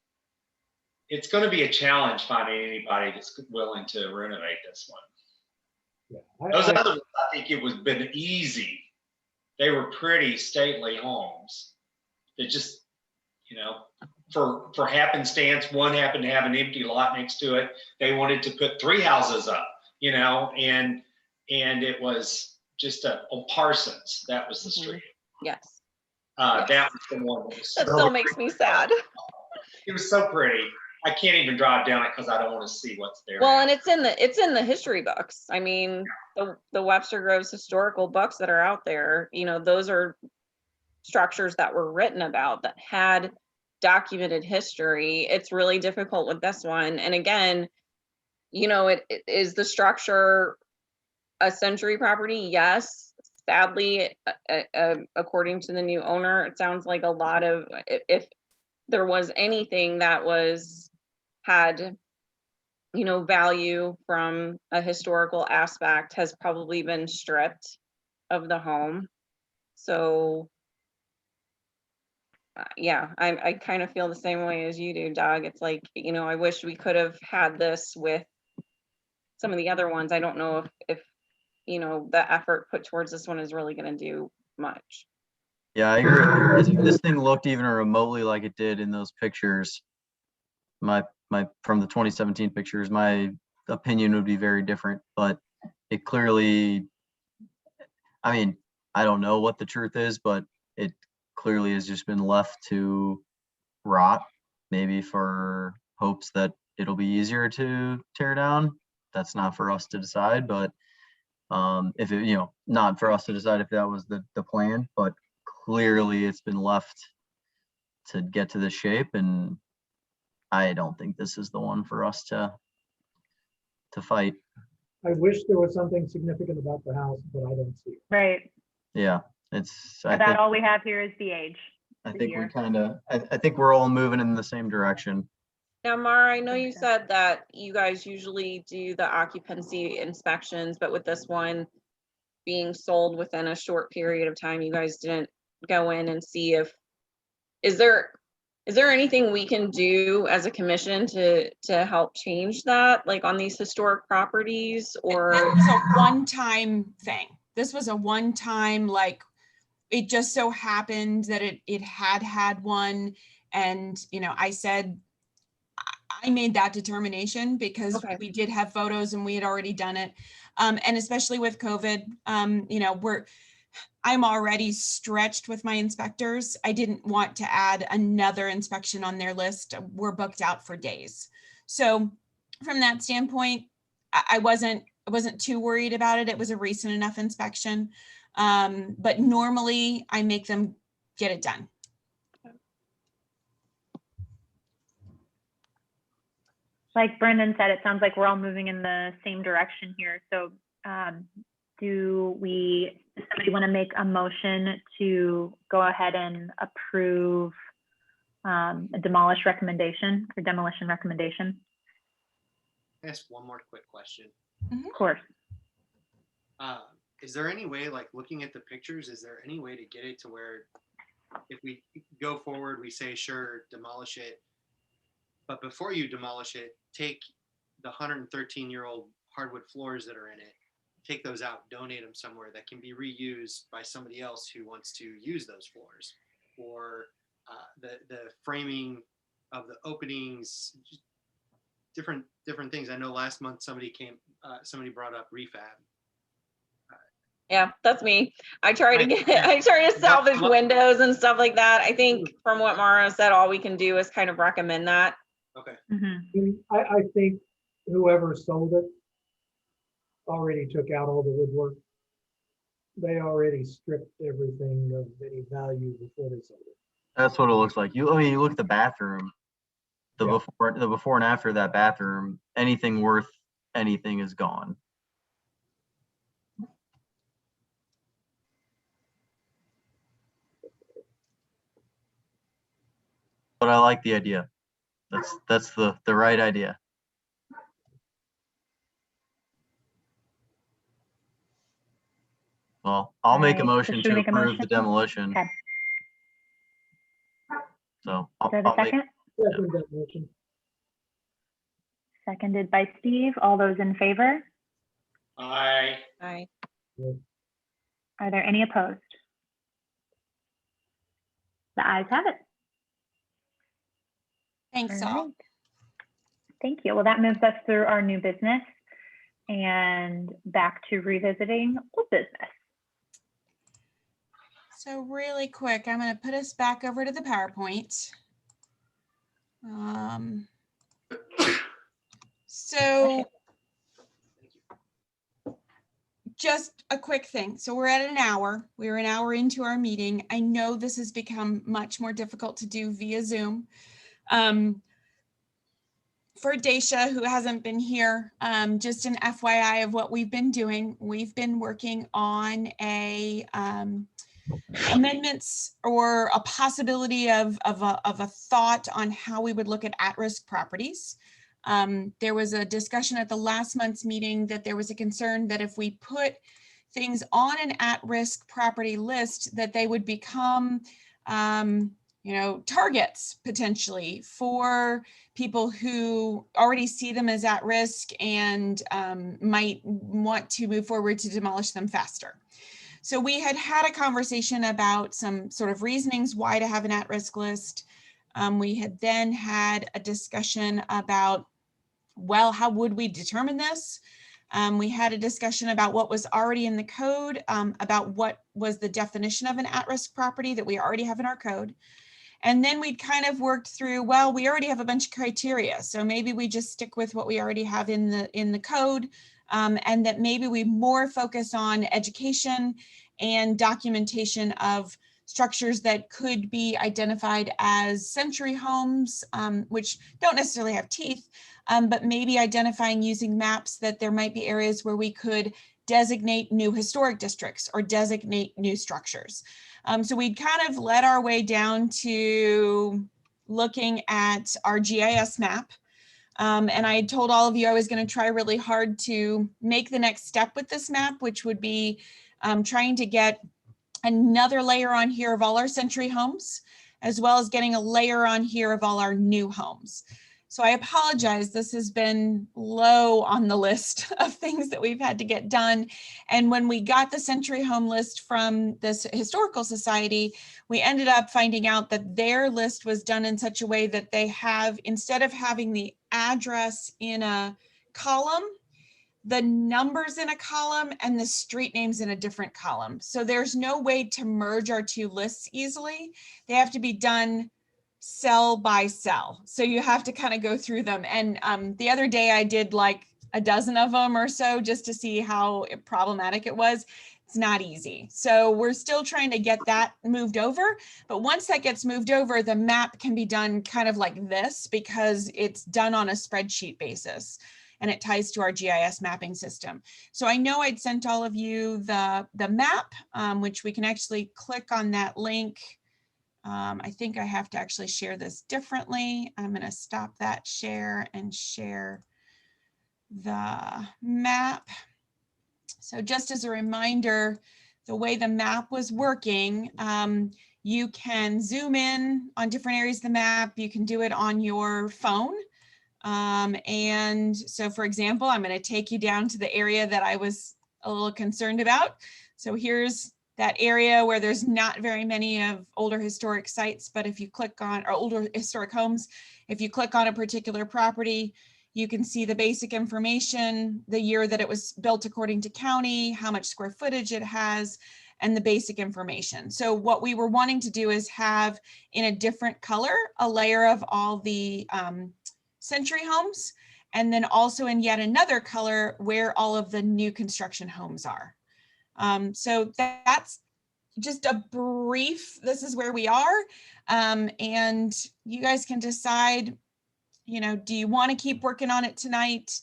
going to be a challenge finding anybody that's willing to renovate this one. Yeah, Those other ones, I think it was been easy. They were pretty stately homes that just, for happenstance, one happened to have an empty lot next to it. They wanted to put 3 houses up, and it was just on Parsons. That was the street. Yes. That was the one that was That still makes me sad. It was so pretty. I can't even drive down it because I don't want to see what's there. Well, now. and it's in the history books. I mean, the Webster Groves historical books that are out there, those are structures that were written about that had documented history. It's really difficult with this one. And again, it is the structure a century property? Yes. Sadly, according to the new owner, it sounds like a lot of, if there was anything that had value from a historical aspect, has probably been stripped of the home. So yeah, I kind of feel the same way as you do, Doug. It's like, I wish we could have had this with some of the other ones. I don't know if the effort put towards this one is really going to do much. Yeah, I agree. If this thing looked even remotely like it did in those pictures, my from the 2017 pictures, my opinion would be very different. But it clearly, I mean, I don't know what the truth is, but it clearly has just been left to rot, maybe for hopes that it'll be easier to tear down. That's not for us to decide, but if it, not for us to decide if that was the plan, but clearly it's been left to get to this shape, and I don't think this is the one for us to fight. I wish there was something significant about the house, but I don't see it. Right. Yeah, it's. I About think, all we have here is the age. I the think we year. kind of. I think we're all moving in the same direction. Now, Mara, I know you said that you guys usually do the occupancy inspections, but with this one being sold within a short period of time, you guys didn't go in and see is there Is there anything we can do as a commission to help change that, like on these historic properties, This or? was a one-time thing. This was a one-time, like, it just so happened that it had one. And, you know, I said, I made that determination because Okay. we did have photos and we had already done it. And especially with COVID, you know, I'm already stretched with my inspectors. I didn't want to add another inspection on their list. We're booked out for days. So from that standpoint, I wasn't too worried about it. It was a recent enough inspection. But normally I make them get it done. Like Brendan said, it sounds like we're all moving in the same direction here. So does somebody want to make a motion to go ahead and approve a demolition recommendation? Ask one more quick question. Of course. Is there any way, like looking at the pictures, is there any way to get it to where if we go forward, we say, sure, demolish it, but before you demolish it, take the 113-year-old hardwood floors that are in it, take those out, donate them somewhere that can be reused by somebody else who wants to use those floors, or the framing of the openings, different things. I know last month somebody brought up refab. Yeah, that's me. I try to salvage windows and stuff like that. I think from what Mara said, all we can do is kind of recommend that. Okay. I think whoever sold it already took out all the woodwork. They already stripped everything of any value before they sold it. That's what it looks like. You look at the bathroom, the Yeah. before and after that bathroom, anything worth anything is gone. But I like the idea. That's the right idea. Well, I'll make a motion to approve the demolition. Okay. So Is there a second? Second that motion. Seconded by Steve. All those in favor? Aye. Aye. Are there any opposed? The ayes have it. Thanks All all. right. Thank you. Well, that moves us through our new business and back to revisiting old business. So really quick, I'm going to put us back over to the PowerPoint. So just a quick thing. So we're at an hour. We're an hour into our meeting. I know this has become much more difficult to do via Zoom. For Dasha, who hasn't been here, just an FYI of what we've been doing. We've been working on a amendments or a possibility of a thought on how we would look at-risk properties. There was a discussion at the last month's meeting that there was a concern that if we put things on an at-risk property list, that they would become targets potentially for people who already see them as at risk and might want to move forward to demolish them faster. So we had a conversation about some sort of reasonings why to have an at-risk list. We had then had a discussion about, well, how would we determine this? We had a discussion about what was already in the code, about what was the definition of an at-risk property that we already have in our code. And then we'd kind of worked through, well, we already have a bunch of criteria, so maybe we just stick with what we already have in the code, and that maybe we more focus on education and documentation of structures that could be identified as century homes, which don't necessarily have teeth, but maybe identifying using maps that there might be areas where we could designate new historic districts or designate new structures. So we'd kind of led our way down to looking at our GIS map. And I told all of you I was going to try really hard to make the next step with this map, which would be trying to get another layer on here of all our century homes, as well as getting a layer on here of all our new homes. So I apologize, this has been low on the list of things that we've had to get done. And when we got the Century Home list from this historical society, we ended up finding out that their list was done in such a way that they have, instead of having the address in a column, the numbers in a column and the street names in a different column. So there's no way to merge our two lists easily. They have to be done cell by cell. So you have to kind of go through them. And the other day I did like a dozen of them or so just to see how problematic it was. It's not easy. So we're still trying to get that moved over. But once that gets moved over, the map can be done kind of like this because it's done on a spreadsheet basis and it ties to our GIS mapping system. So I know I'd sent all of you the map, which we can actually click on that link. I think I have to actually share this differently. I'm going to stop that share and share the map. So just as a reminder, the way the map was working, you can zoom in on different areas of the map. You can do it on your phone. And so, for example, I'm going to take you down to the area that I was a little concerned about. So here's that area where there's not very many of older historic sites, but if you click on, or older historic homes, if you click on a particular property, you can see the basic information, the year that it was built according to county, how much square footage it has, and the basic information. So what we were wanting to do is have in a different color, a layer of all the century homes, and then also in yet another color where all of the new construction homes are. So that's just a brief, this is where we are. And you guys can decide, you know, do you want to keep working on it tonight?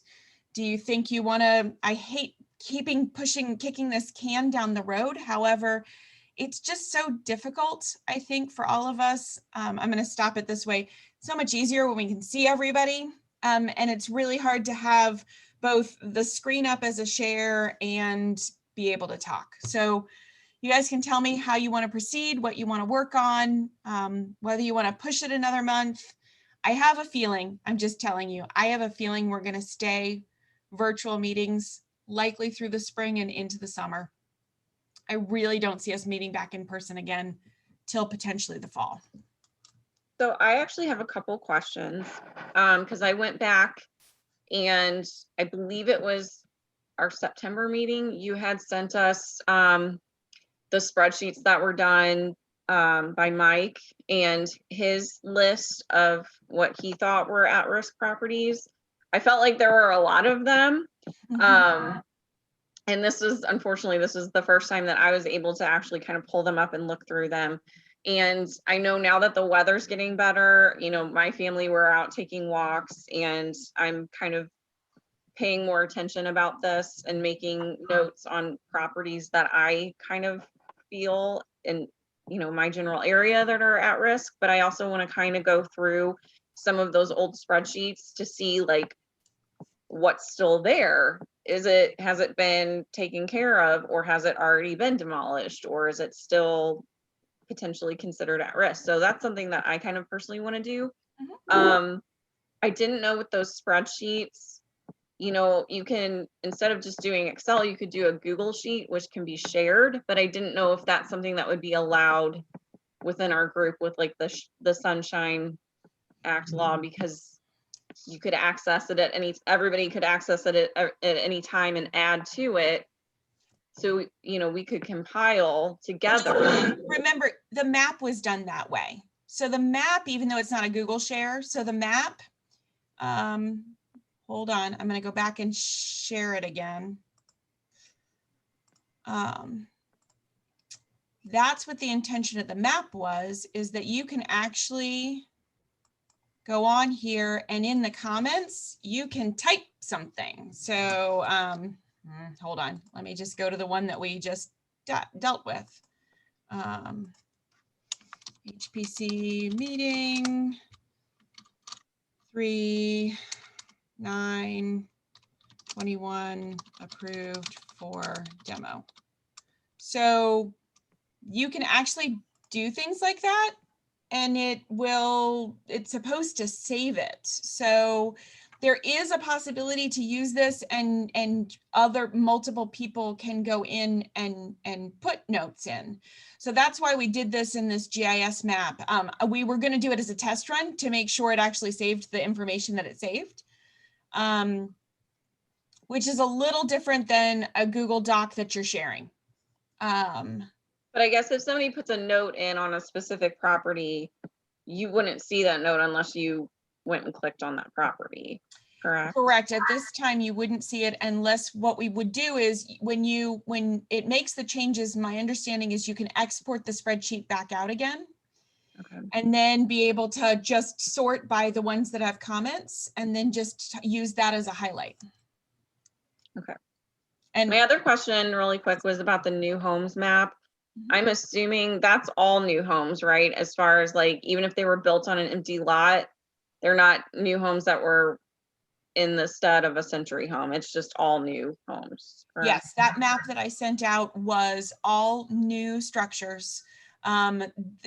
Do you think you want to, I hate kicking this can down the road. However, it's just so difficult, I think, for all of us. I'm going to stop it this way. So much easier when we can see everybody. And it's really hard to have both the screen up as a share and be able to talk. So you guys can tell me how you want to proceed, what you want to work on, whether you want to push it another month. I have a feeling, I'm just telling you, I have a feeling we're going to stay virtual meetings likely through the spring and into the summer. I really don't see us meeting back in person again till potentially the fall. So I actually have a couple questions because I went back and I believe it was our September meeting. You had sent us the spreadsheets that were done by Mike and his list of what he thought were at-risk properties. I felt like there were a lot of them. And this is, unfortunately, this is the first time that I was able to actually kind of pull them up and look through them. And I know now that the weather's getting better, you know, my family were out taking walks and I'm kind of paying more attention about this and making notes on properties that I kind of feel in, you know, my general area that are at risk. But I also want to kind of go through some of those old spreadsheets to see like what's still there. Has it been taken care of, or has it already been demolished, or is it still potentially considered at risk? So that's something that I kind of personally want to do. I didn't know with those spreadsheets, you know, you can, instead of just doing Excel, you could do a Google sheet, which can be shared, but I didn't know if that's something that would be allowed within our group with like the Sunshine Act law, because you could access it at everybody could access it at any time and add to it. So, you know, we could compile together. Remember, the map was done that way. So the map, even though it's not a Google share, so the map, hold on, I'm going to go back and share it again. That's what the intention of the map was, is that you can actually go on here and in the comments, you can type something. So hold on, let me just go to the one that we just dealt with. HPC meeting 3/9/21 approved for demo. So you can actually do things like that and it's supposed to save it. So there is a possibility to use this, and other multiple people can go in and put notes in. So that's why we did this in this GIS map. We were going to do it as a test run to make sure it actually saved the information that it saved, which is a little different than a Google Doc that you're sharing. But I guess if somebody puts a note in on a specific property, you wouldn't see that note unless you went and clicked on that property, correct? Correct. At this time, you wouldn't see it unless what we would do is when it makes the changes, my understanding is you can export the spreadsheet back out again. Okay. And then be able to just sort by the ones that have comments and then just use that as a highlight. Okay. And my other question really quick was about the new homes map. I'm assuming that's all new homes, right? As far as like, even if they were built on an empty lot, they're not new homes that were in the stud of a century home. It's just all new homes. Correct? yes, that map that I sent out was all new structures.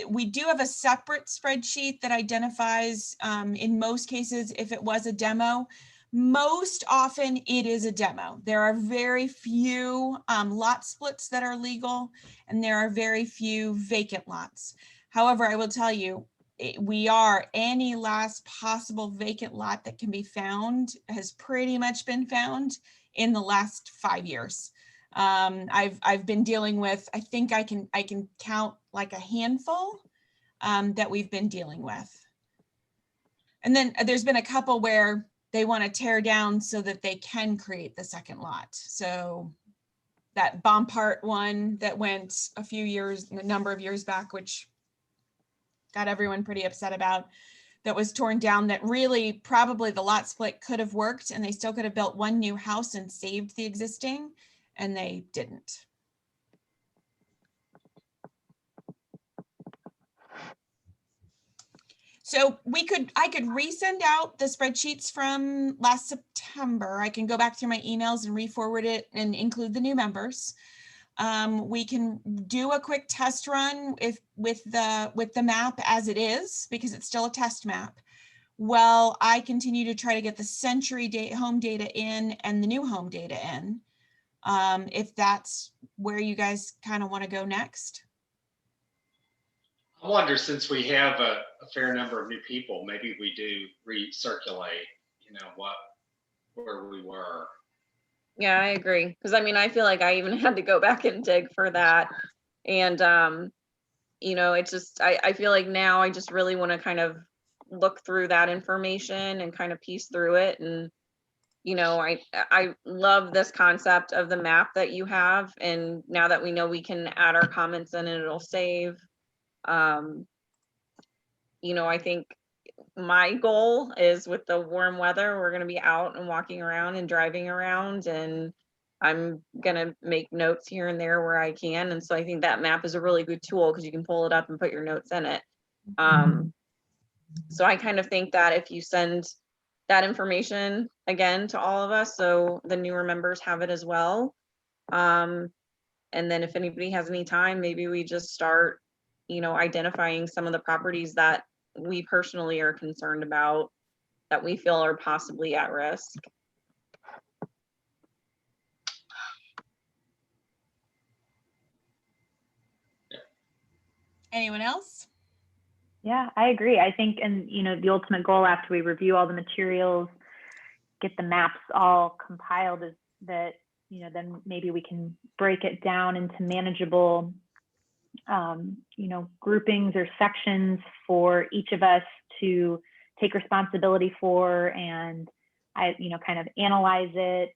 We do have a separate spreadsheet that identifies, in most cases, if it was a demo. Most often it is a demo. There are very few lot splits that are legal, and there are very few vacant lots. However, I will tell you, any last possible vacant lot that can be found has pretty much been found in the last 5 years. I've been dealing with, I think I can count like a handful that we've been dealing with. And then there's been a couple where they want to tear down so that they can create the second lot. So that Bompart one that went a number of years back, which got everyone pretty upset about, that was torn down, that really probably the lot split could have worked and they still could have built one new house and saved the existing, and they didn't. So I could resend out the spreadsheets from last September. I can go back through my emails and re-forward it and include the new members. We can do a quick test run with the map as it is, because it's still a test map. Well, I continue to try to get the century home data in and the new home data in. If that's where you guys kind of want to go next. I wonder, since we have a fair number of new people, maybe we do recirculate, where we were. Yeah, I agree. Because I mean, I feel like I even had to go back and dig for that. And, it's just, I feel like now I just really want to kind of look through that information and kind of piece through it. And, I love this concept of the map that you have. And now that we know we can add our comments in and it'll save. I think my goal is, with the warm weather, we're going to be out and walking around and driving around, and I'm going to make notes here and there where I can. And so I think that map is a really good tool because you can pull it up and put your notes in it. So I kind of think that if you send that information again to all of us, so the newer members have it as well. And then if anybody has any time, maybe we just start identifying some of the properties that we personally are concerned about, that we feel are possibly at risk. Anyone else? Yeah, I agree. I think, and the ultimate goal after we review all the materials, get the maps all compiled, is that, then maybe we can break it down into manageable groupings or sections for each of us to take responsibility for, and kind of analyze it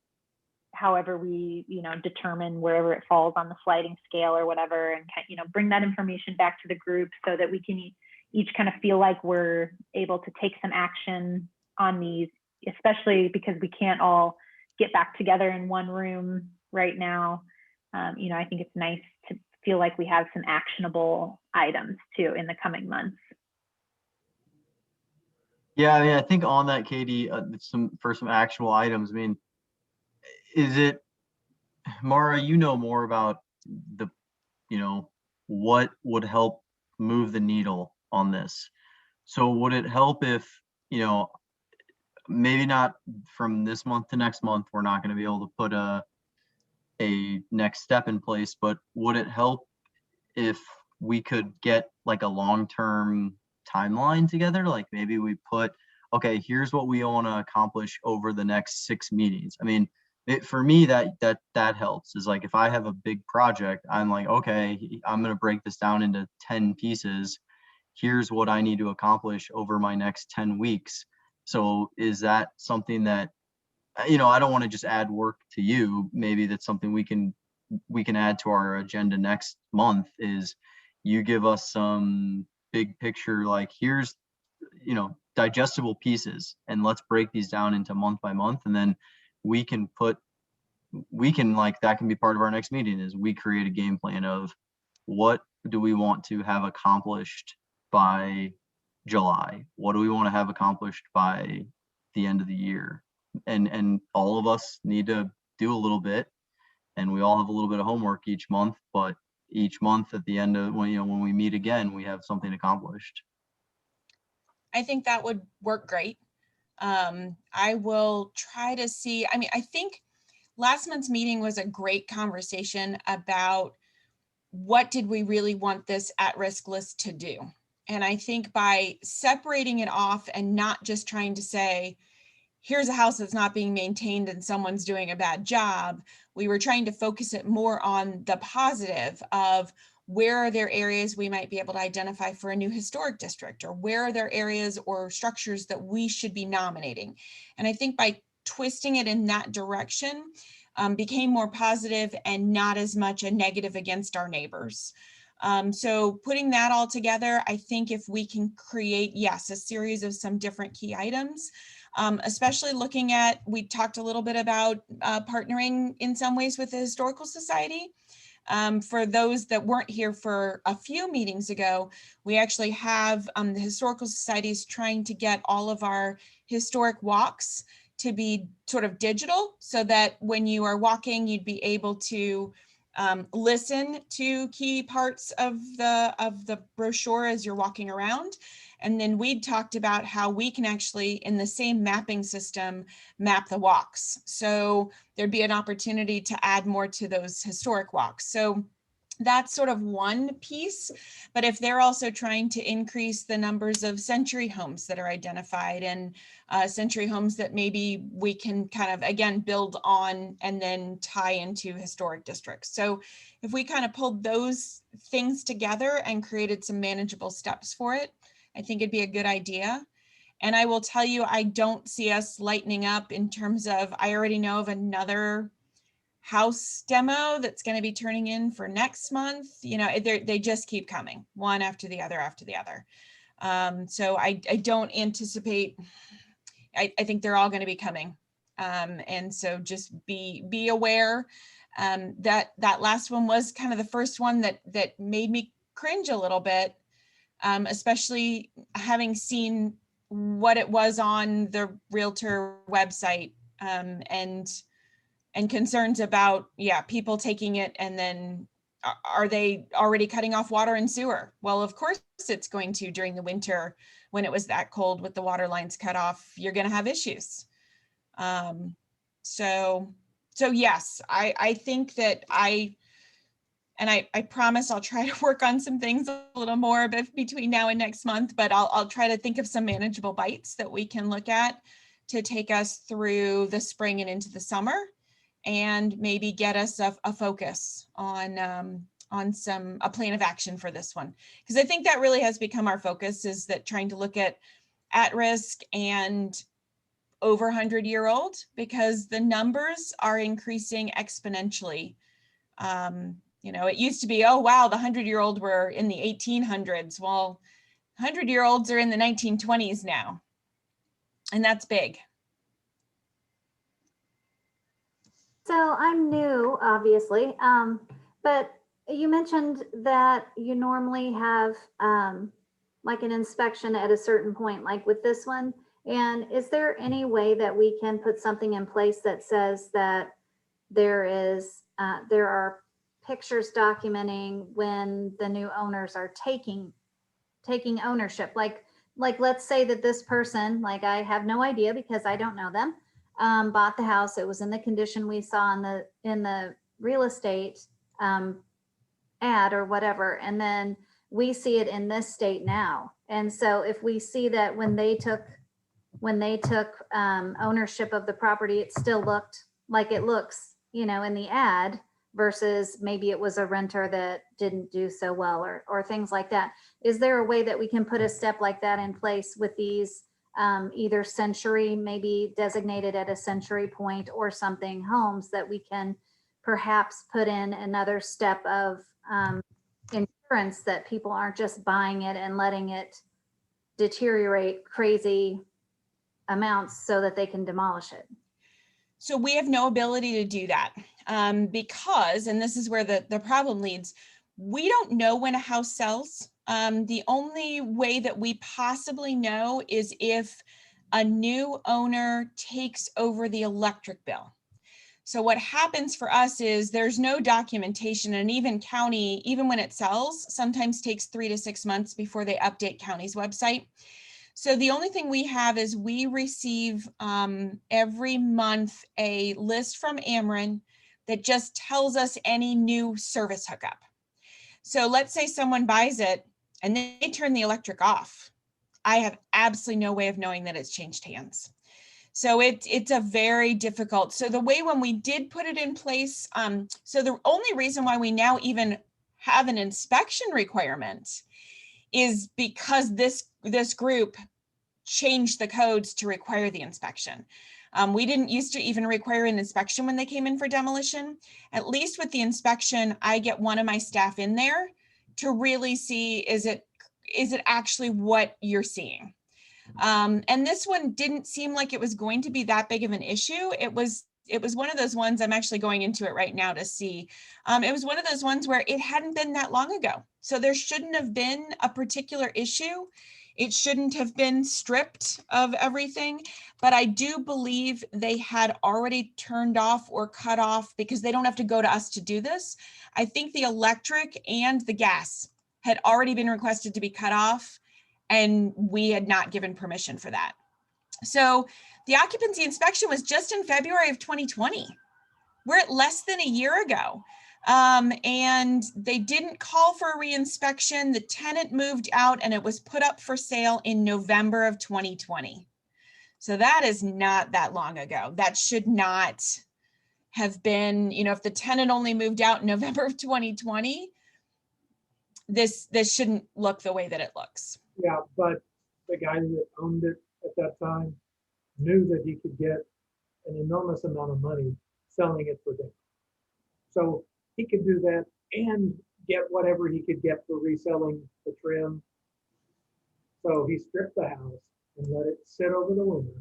however we determine wherever it falls on the sliding scale or whatever, and bring that information back to the group so that we can each kind of feel like we're able to take some action on these, especially because we can't all get back together in one room right now. I think it's nice to feel like we have some actionable items too in the coming months. Yeah, I mean, I think on that, Katie, some actionable items. I mean, is it, Mara, more about the, what would help move the needle on this. So would it help if, you know, maybe not from this month to next month, we're not going to be able to put a next step in place, but would it help if we could get like a long-term timeline together? Like maybe we put, okay, here's what we want to accomplish over the next 6 meetings. I mean, for me, that helps. Is like if I have a big project, I'm like, okay, I'm going to break this down into 10 pieces. Here's what I need to accomplish over my next 10 weeks. So is that something that, you know, I don't want to just add work to you. Maybe that's something we can add to our agenda next month, is you give us some big picture, like here's, you know, digestible pieces, and let's break these down into month by month. And then we can like, that can be part of our next meeting, is we create a game plan of what do we want to have accomplished by July? What do we want to have accomplished by the end of the year? And all of us need to do a little bit, and we all have a little bit of homework each month, but each month at the end of when we meet again, we have something accomplished. I think that would work great. I will try to see, I mean, I think last month's meeting was a great conversation about what did we really want this at-risk list to do? And I think by separating it off and not just trying to say, here's a house that's not being maintained and someone's doing a bad job, we were trying to focus it more on the positive of where are there areas we might be able to identify for a new historic district, or where are there areas or structures that we should be nominating. And I think by twisting it in that direction, became more positive and not as much a negative against our neighbors. So putting that all together, I think if we can create, yes, a series of some different key items, especially looking at, we talked a little bit about partnering in some ways with the Historical Society. For those that weren't here for a few meetings ago, we actually have the Historical Societies trying to get all of our historic walks to be sort of digital, so that when you are walking, you'd be able to listen to key parts of the brochure as you're walking around. And then we'd talked about how we can actually, in the same mapping system, map the walks. So there'd be an opportunity to add more to those historic walks. So that's sort of one piece. But if they're also trying to increase the numbers of century homes that are identified, and century homes that maybe we can kind of, again, build on and then tie into historic districts. So if we kind of pulled those things together and created some manageable steps for it, I think it'd be a good idea. And I will tell you, I don't see us lightening up in terms of, I already know of another house demo that's going to be turning in for next month. You know, they just keep coming, one after the other after the other. So I don't anticipate, I think they're all going to be coming. And so just be aware that last one was kind of the first one that made me cringe a little bit, especially having seen what it was on the Realtor website, and concerns about, people taking it, and then are they already cutting off water and sewer? Well, of course it's going to during the winter when it was that cold with the water lines cut off. You're going to have issues. So yes, I think that I promise I'll try to work on some things a little more between now and next month, but I'll try to think of some manageable bites that we can look at to take us through the spring and into the summer, and maybe get us a focus on a plan of action for this one. Because I think that really has become our focus, is that trying to look at risk and over 100-year-old, because the numbers are increasing exponentially. You know, it used to be, oh, wow, the 100-year-old were in the 1800s. Well, 100-year-olds are in the 1920s now. And that's big. So I'm new, obviously, but you mentioned that you normally have like an inspection at a certain point, like with this one. And is there any way that we can put something in place that says that there are pictures documenting when the new owners are taking taking ownership. Like let's say that this person, like I have no idea because I don't know them, bought the house. It was in the condition we saw in the real estate ad or whatever, and then we see it in this state now. And so if we see that when they took ownership of the property, it still looked like it looks, in the ad, versus maybe it was a renter that didn't do so well, or things like that. Is there a way that we can put a step like that in place with these either century, maybe designated at a century point or something, homes, that we can perhaps put in another step of insurance, that people aren't just buying it and letting it deteriorate crazy amounts so that they can demolish it? So we have no ability to do that because, and this is where the problem leads, we don't know when a house sells. The only way that we possibly know is if a new owner takes over the electric bill. So what happens for us is there's no documentation, and even county, even when it sells, sometimes takes 3 to 6 months before they update county's website. So the only thing we have is we receive every month a list from Ameren that just tells us any new service hookup. So let's say someone buys it and they turn the electric off. I have absolutely no way of knowing that it's changed hands. So it's a very difficult. So the way when we did put it in place, so the only reason why we now even have an inspection requirement is because this group changed the codes to require the inspection. We didn't used to even require an inspection when they came in for demolition. At least with the inspection, I get one of my staff in there to really see, is it actually what you're seeing? And this one didn't seem like it was going to be that big of an issue. It was one of those ones, I'm actually going into it right now to see. It was one of those ones where it hadn't been that long ago. So there shouldn't have been a particular issue. It shouldn't have been stripped of everything, but I do believe they had already turned off or cut off, because they don't have to go to us to do this. I think the electric and the gas had already been requested to be cut off, and we had not given permission for that. So the occupancy inspection was just in February of 2020. We're at less than a year ago. And they didn't call for a reinspection. The tenant moved out and it was put up for sale in November of 2020. So that is not that long ago. That should not have been, if the tenant only moved out in November of 2020, this shouldn't look the way that it looks. Yeah, but the guy that owned it at that time knew that he could get an enormous amount of money selling it for them. So he could do that and get whatever he could get for reselling the trim. So he stripped the house and let it sit over the winter.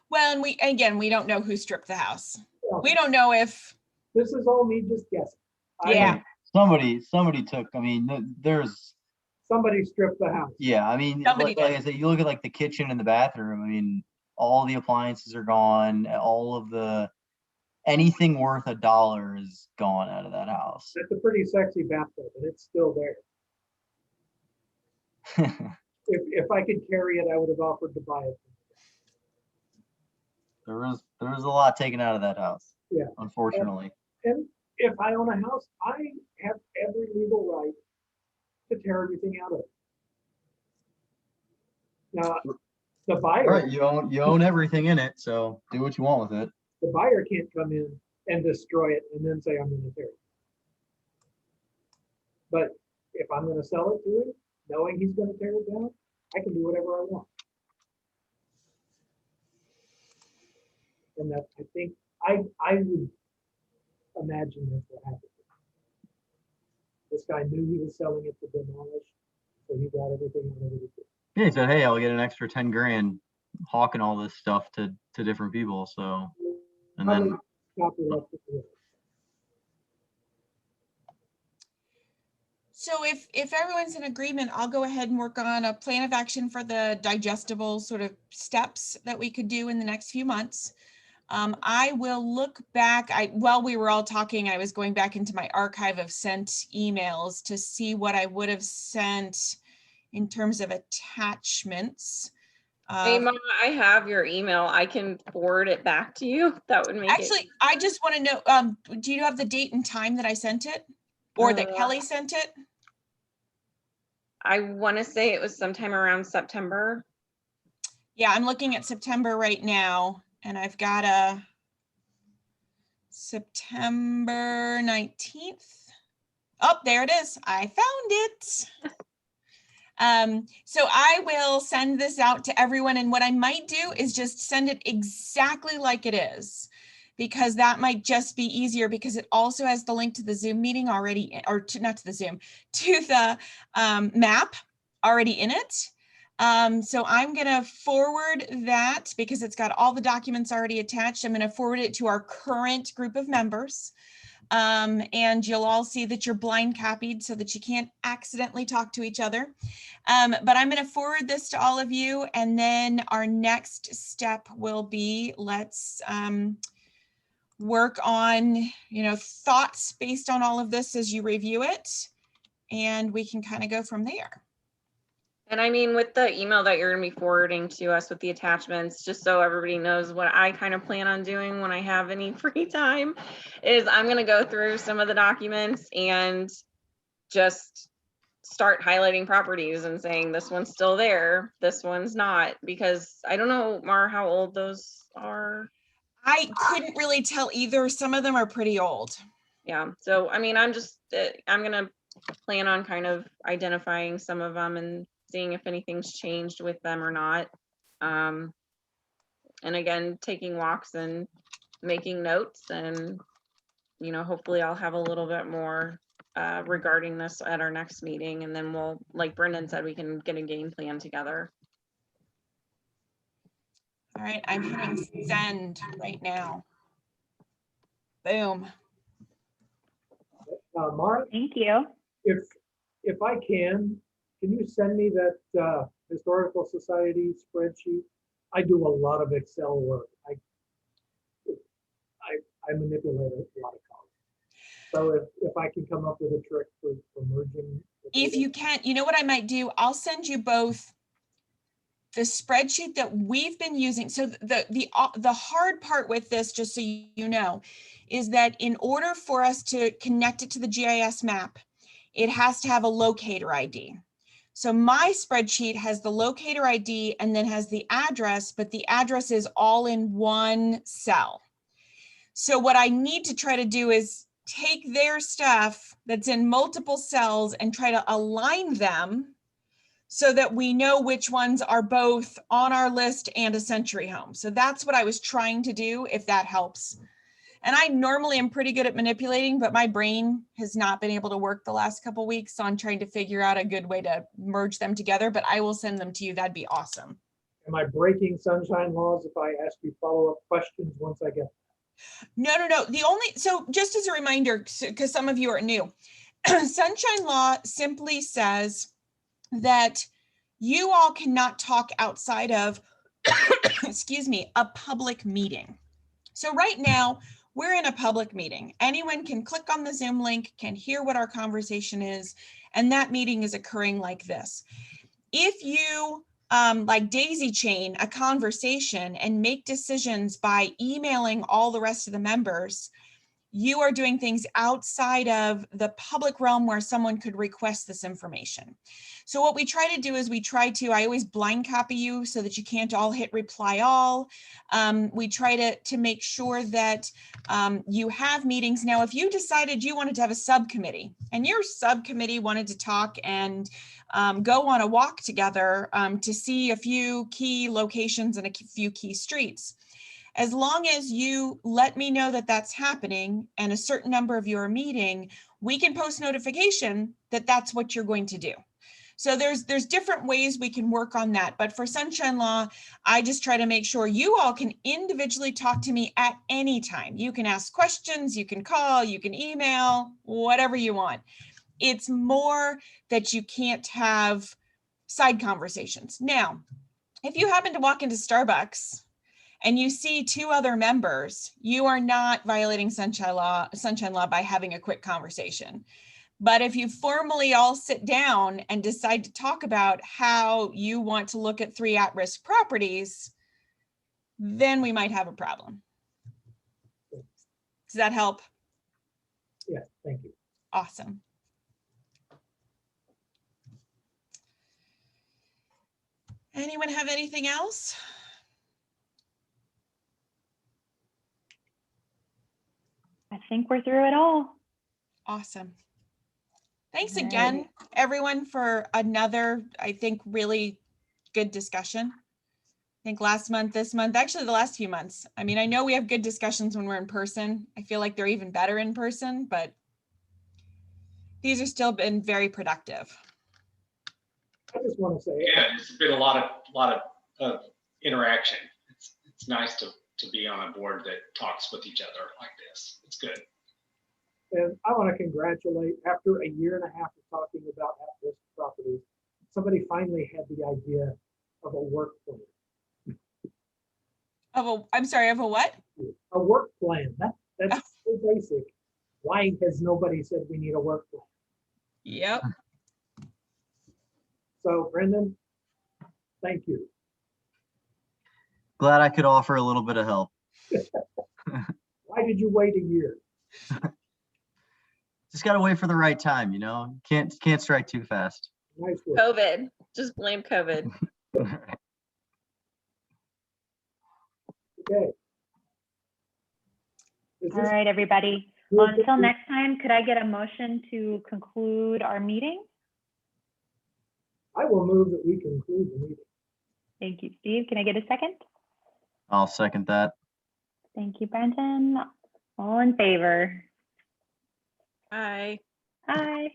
Well, and we don't know who stripped the house. Yeah. We don't know if. This is all me just guessing. Yeah. Somebody took, there's. Somebody stripped the house. Yeah, like I said, you look at like the kitchen and the bathroom, all the appliances are gone, anything worth $1 is gone out of that house. It's a pretty sexy bathtub, and it's still there. If I could carry it, I would have offered to buy it. There was a lot taken out of that house. Yeah. Unfortunately. And if I own a house, I have every legal right to tear everything out of it. Now, the buyer. Right, you own everything in it, so do what you want with it. The buyer can't come in and destroy it and then say, I'm going to tear it. But if I'm going to sell it to him, knowing he's going to tear it down, I can do whatever I want. And that, I think, I would imagine that's what happened. This guy knew he was selling it to demolish, so he got everything out of it. Yeah, he said, hey, I'll get an extra 10 grand hawking all this stuff to different people. So, and then. So if everyone's in agreement, I'll go ahead and work on a plan of action for the digestible sort of steps that we could do in the next few months. I will look back. While we were all talking, I was going back into my archive of sent emails to see what I would have sent in terms of attachments. Hey, Mama, I have your email. I can forward it back to you. That would make Actually, it. I just want to know, do you have the date and time that I sent it? Or that Kelly sent it? I want to say it was sometime around September. Yeah, I'm looking at September right now, and I've got a September 19th. Oh, there it is. I found it. So I will send this out to everyone, and what I might do is just send it exactly like it is, because that might just be easier, because it also has the link to the Zoom meeting already, or to, not to the Zoom, to the map already in it. So I'm gonna forward that, because it's got all the documents already attached. I'm gonna forward it to our current group of members. And you'll all see that you're blind copied so that you can't accidentally talk to each other. But I'm going to forward this to all of you, and then our next step will be, let's work on, you know, thoughts based on all of this as you review it, and we can kind of go from there. And I mean, with the email that you're going to be forwarding to us with the attachments, just so everybody knows what I kind of plan on doing when I have any free time, is I'm going to go through some of the documents and just start highlighting properties and saying this one's still there, this one's not, because I don't know, Mar, how old those are. I couldn't really tell either. Some of them are pretty old. Yeah. So, I mean, I'm going to plan on kind of identifying some of them and seeing if anything's changed with them or not. And again, taking walks and making notes, and, you know, hopefully I'll have a little bit more regarding this at our next meeting. And then we'll, like Brendan said, we can get a game plan together. All right, I'm hitting send right now. Boom. Mara, Thank you. if I can you send me that Historical Society spreadsheet? I do a lot of Excel work. I manipulate a lot of columns. So if I can come up with a trick for merging. If you can, you know what I might do? I'll send you both the spreadsheet that we've been using. So the hard part with this, just so you know, is that in order for us to connect it to the GIS map, it has to have a locator ID. So my spreadsheet has the locator ID and then has the address, but the address is all in one cell. So what I need to try to do is take their stuff that's in multiple cells and try to align them so that we know which ones are both on our list and a Century Home. So that's what I was trying to do, if that helps. And I normally am pretty good at manipulating, but my brain has not been able to work the last couple of weeks. So I'm trying to figure out a good way to merge them together, but I will send them to you. That'd be awesome. Am I breaking sunshine laws if I ask you follow-up questions once I get them? No. So just as a reminder, because some of you are new, sunshine law simply says that you all cannot talk outside of, excuse me, a public meeting. So right now, we're in a public meeting. Anyone can click on the Zoom link, can hear what our conversation is, and that meeting is occurring like this. If you like daisy chain a conversation and make decisions by emailing all the rest of the members, you are doing things outside of the public realm where someone could request this information. So what we try to do is I always blind copy you so that you can't all hit reply all. We try to make sure that you have meetings. Now, if you decided you wanted to have a subcommittee and your subcommittee wanted to talk and go on a walk together to see a few key locations and a few key streets, as long as you let me know that that's happening and a certain number of you are meeting, we can post notification that that's what you're going to do. So there's different ways we can work on that. But for sunshine law, I just try to make sure you all can individually talk to me at any time. You can ask questions, you can call, you can email, whatever you want. It's more that you can't have side conversations. Now, if you happen to walk into Starbucks and you see two other members, you are not violating sunshine law by having a quick conversation. But if you formally all sit down and decide to talk about how you want to look at 3 at-risk properties, then we might have a problem. Does that help? Yeah, thank you. Awesome. Anyone have anything else? I think we're through it all. Awesome. Thanks All right. again, everyone, for another, I think, really good discussion. I think last month, this month, actually the last few months. I mean, I know we have good discussions when we're in person. I feel like they're even better in person, but these have still been very productive. I just want to say, Yeah, it's been a lot of interaction. It's nice to be on a board that talks with each other like this. It's good. and I want to congratulate, after a year and a half of talking about at-risk properties, somebody finally had the idea of a work plan. I'm sorry, of a what? A work plan. That's so basic. Why has nobody said we need a work plan? Yep. So Brendan, thank you. Glad I could offer a little bit of help. Why did you wait a year? Just gotta wait for the right time, you know? Can't strike too fast. Nice work. COVID. Just blame COVID. Okay. Is All this- right, everybody. Well, until next time, could I get a motion to conclude our meeting? I will move that we conclude the meeting. Thank you, Steve. Can I get a second? I'll second that. Thank you, Brenton. All in favor? Bye. Aye.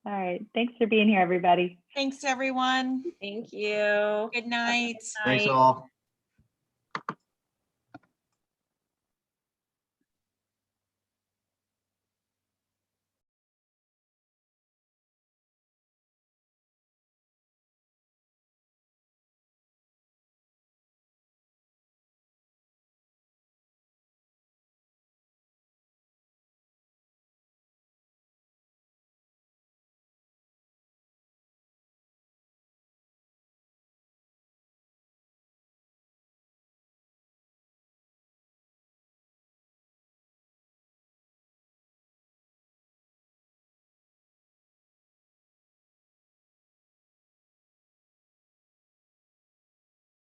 All right. Thanks for being here, everybody. Thanks, everyone. Thank you. Good night. Thanks all.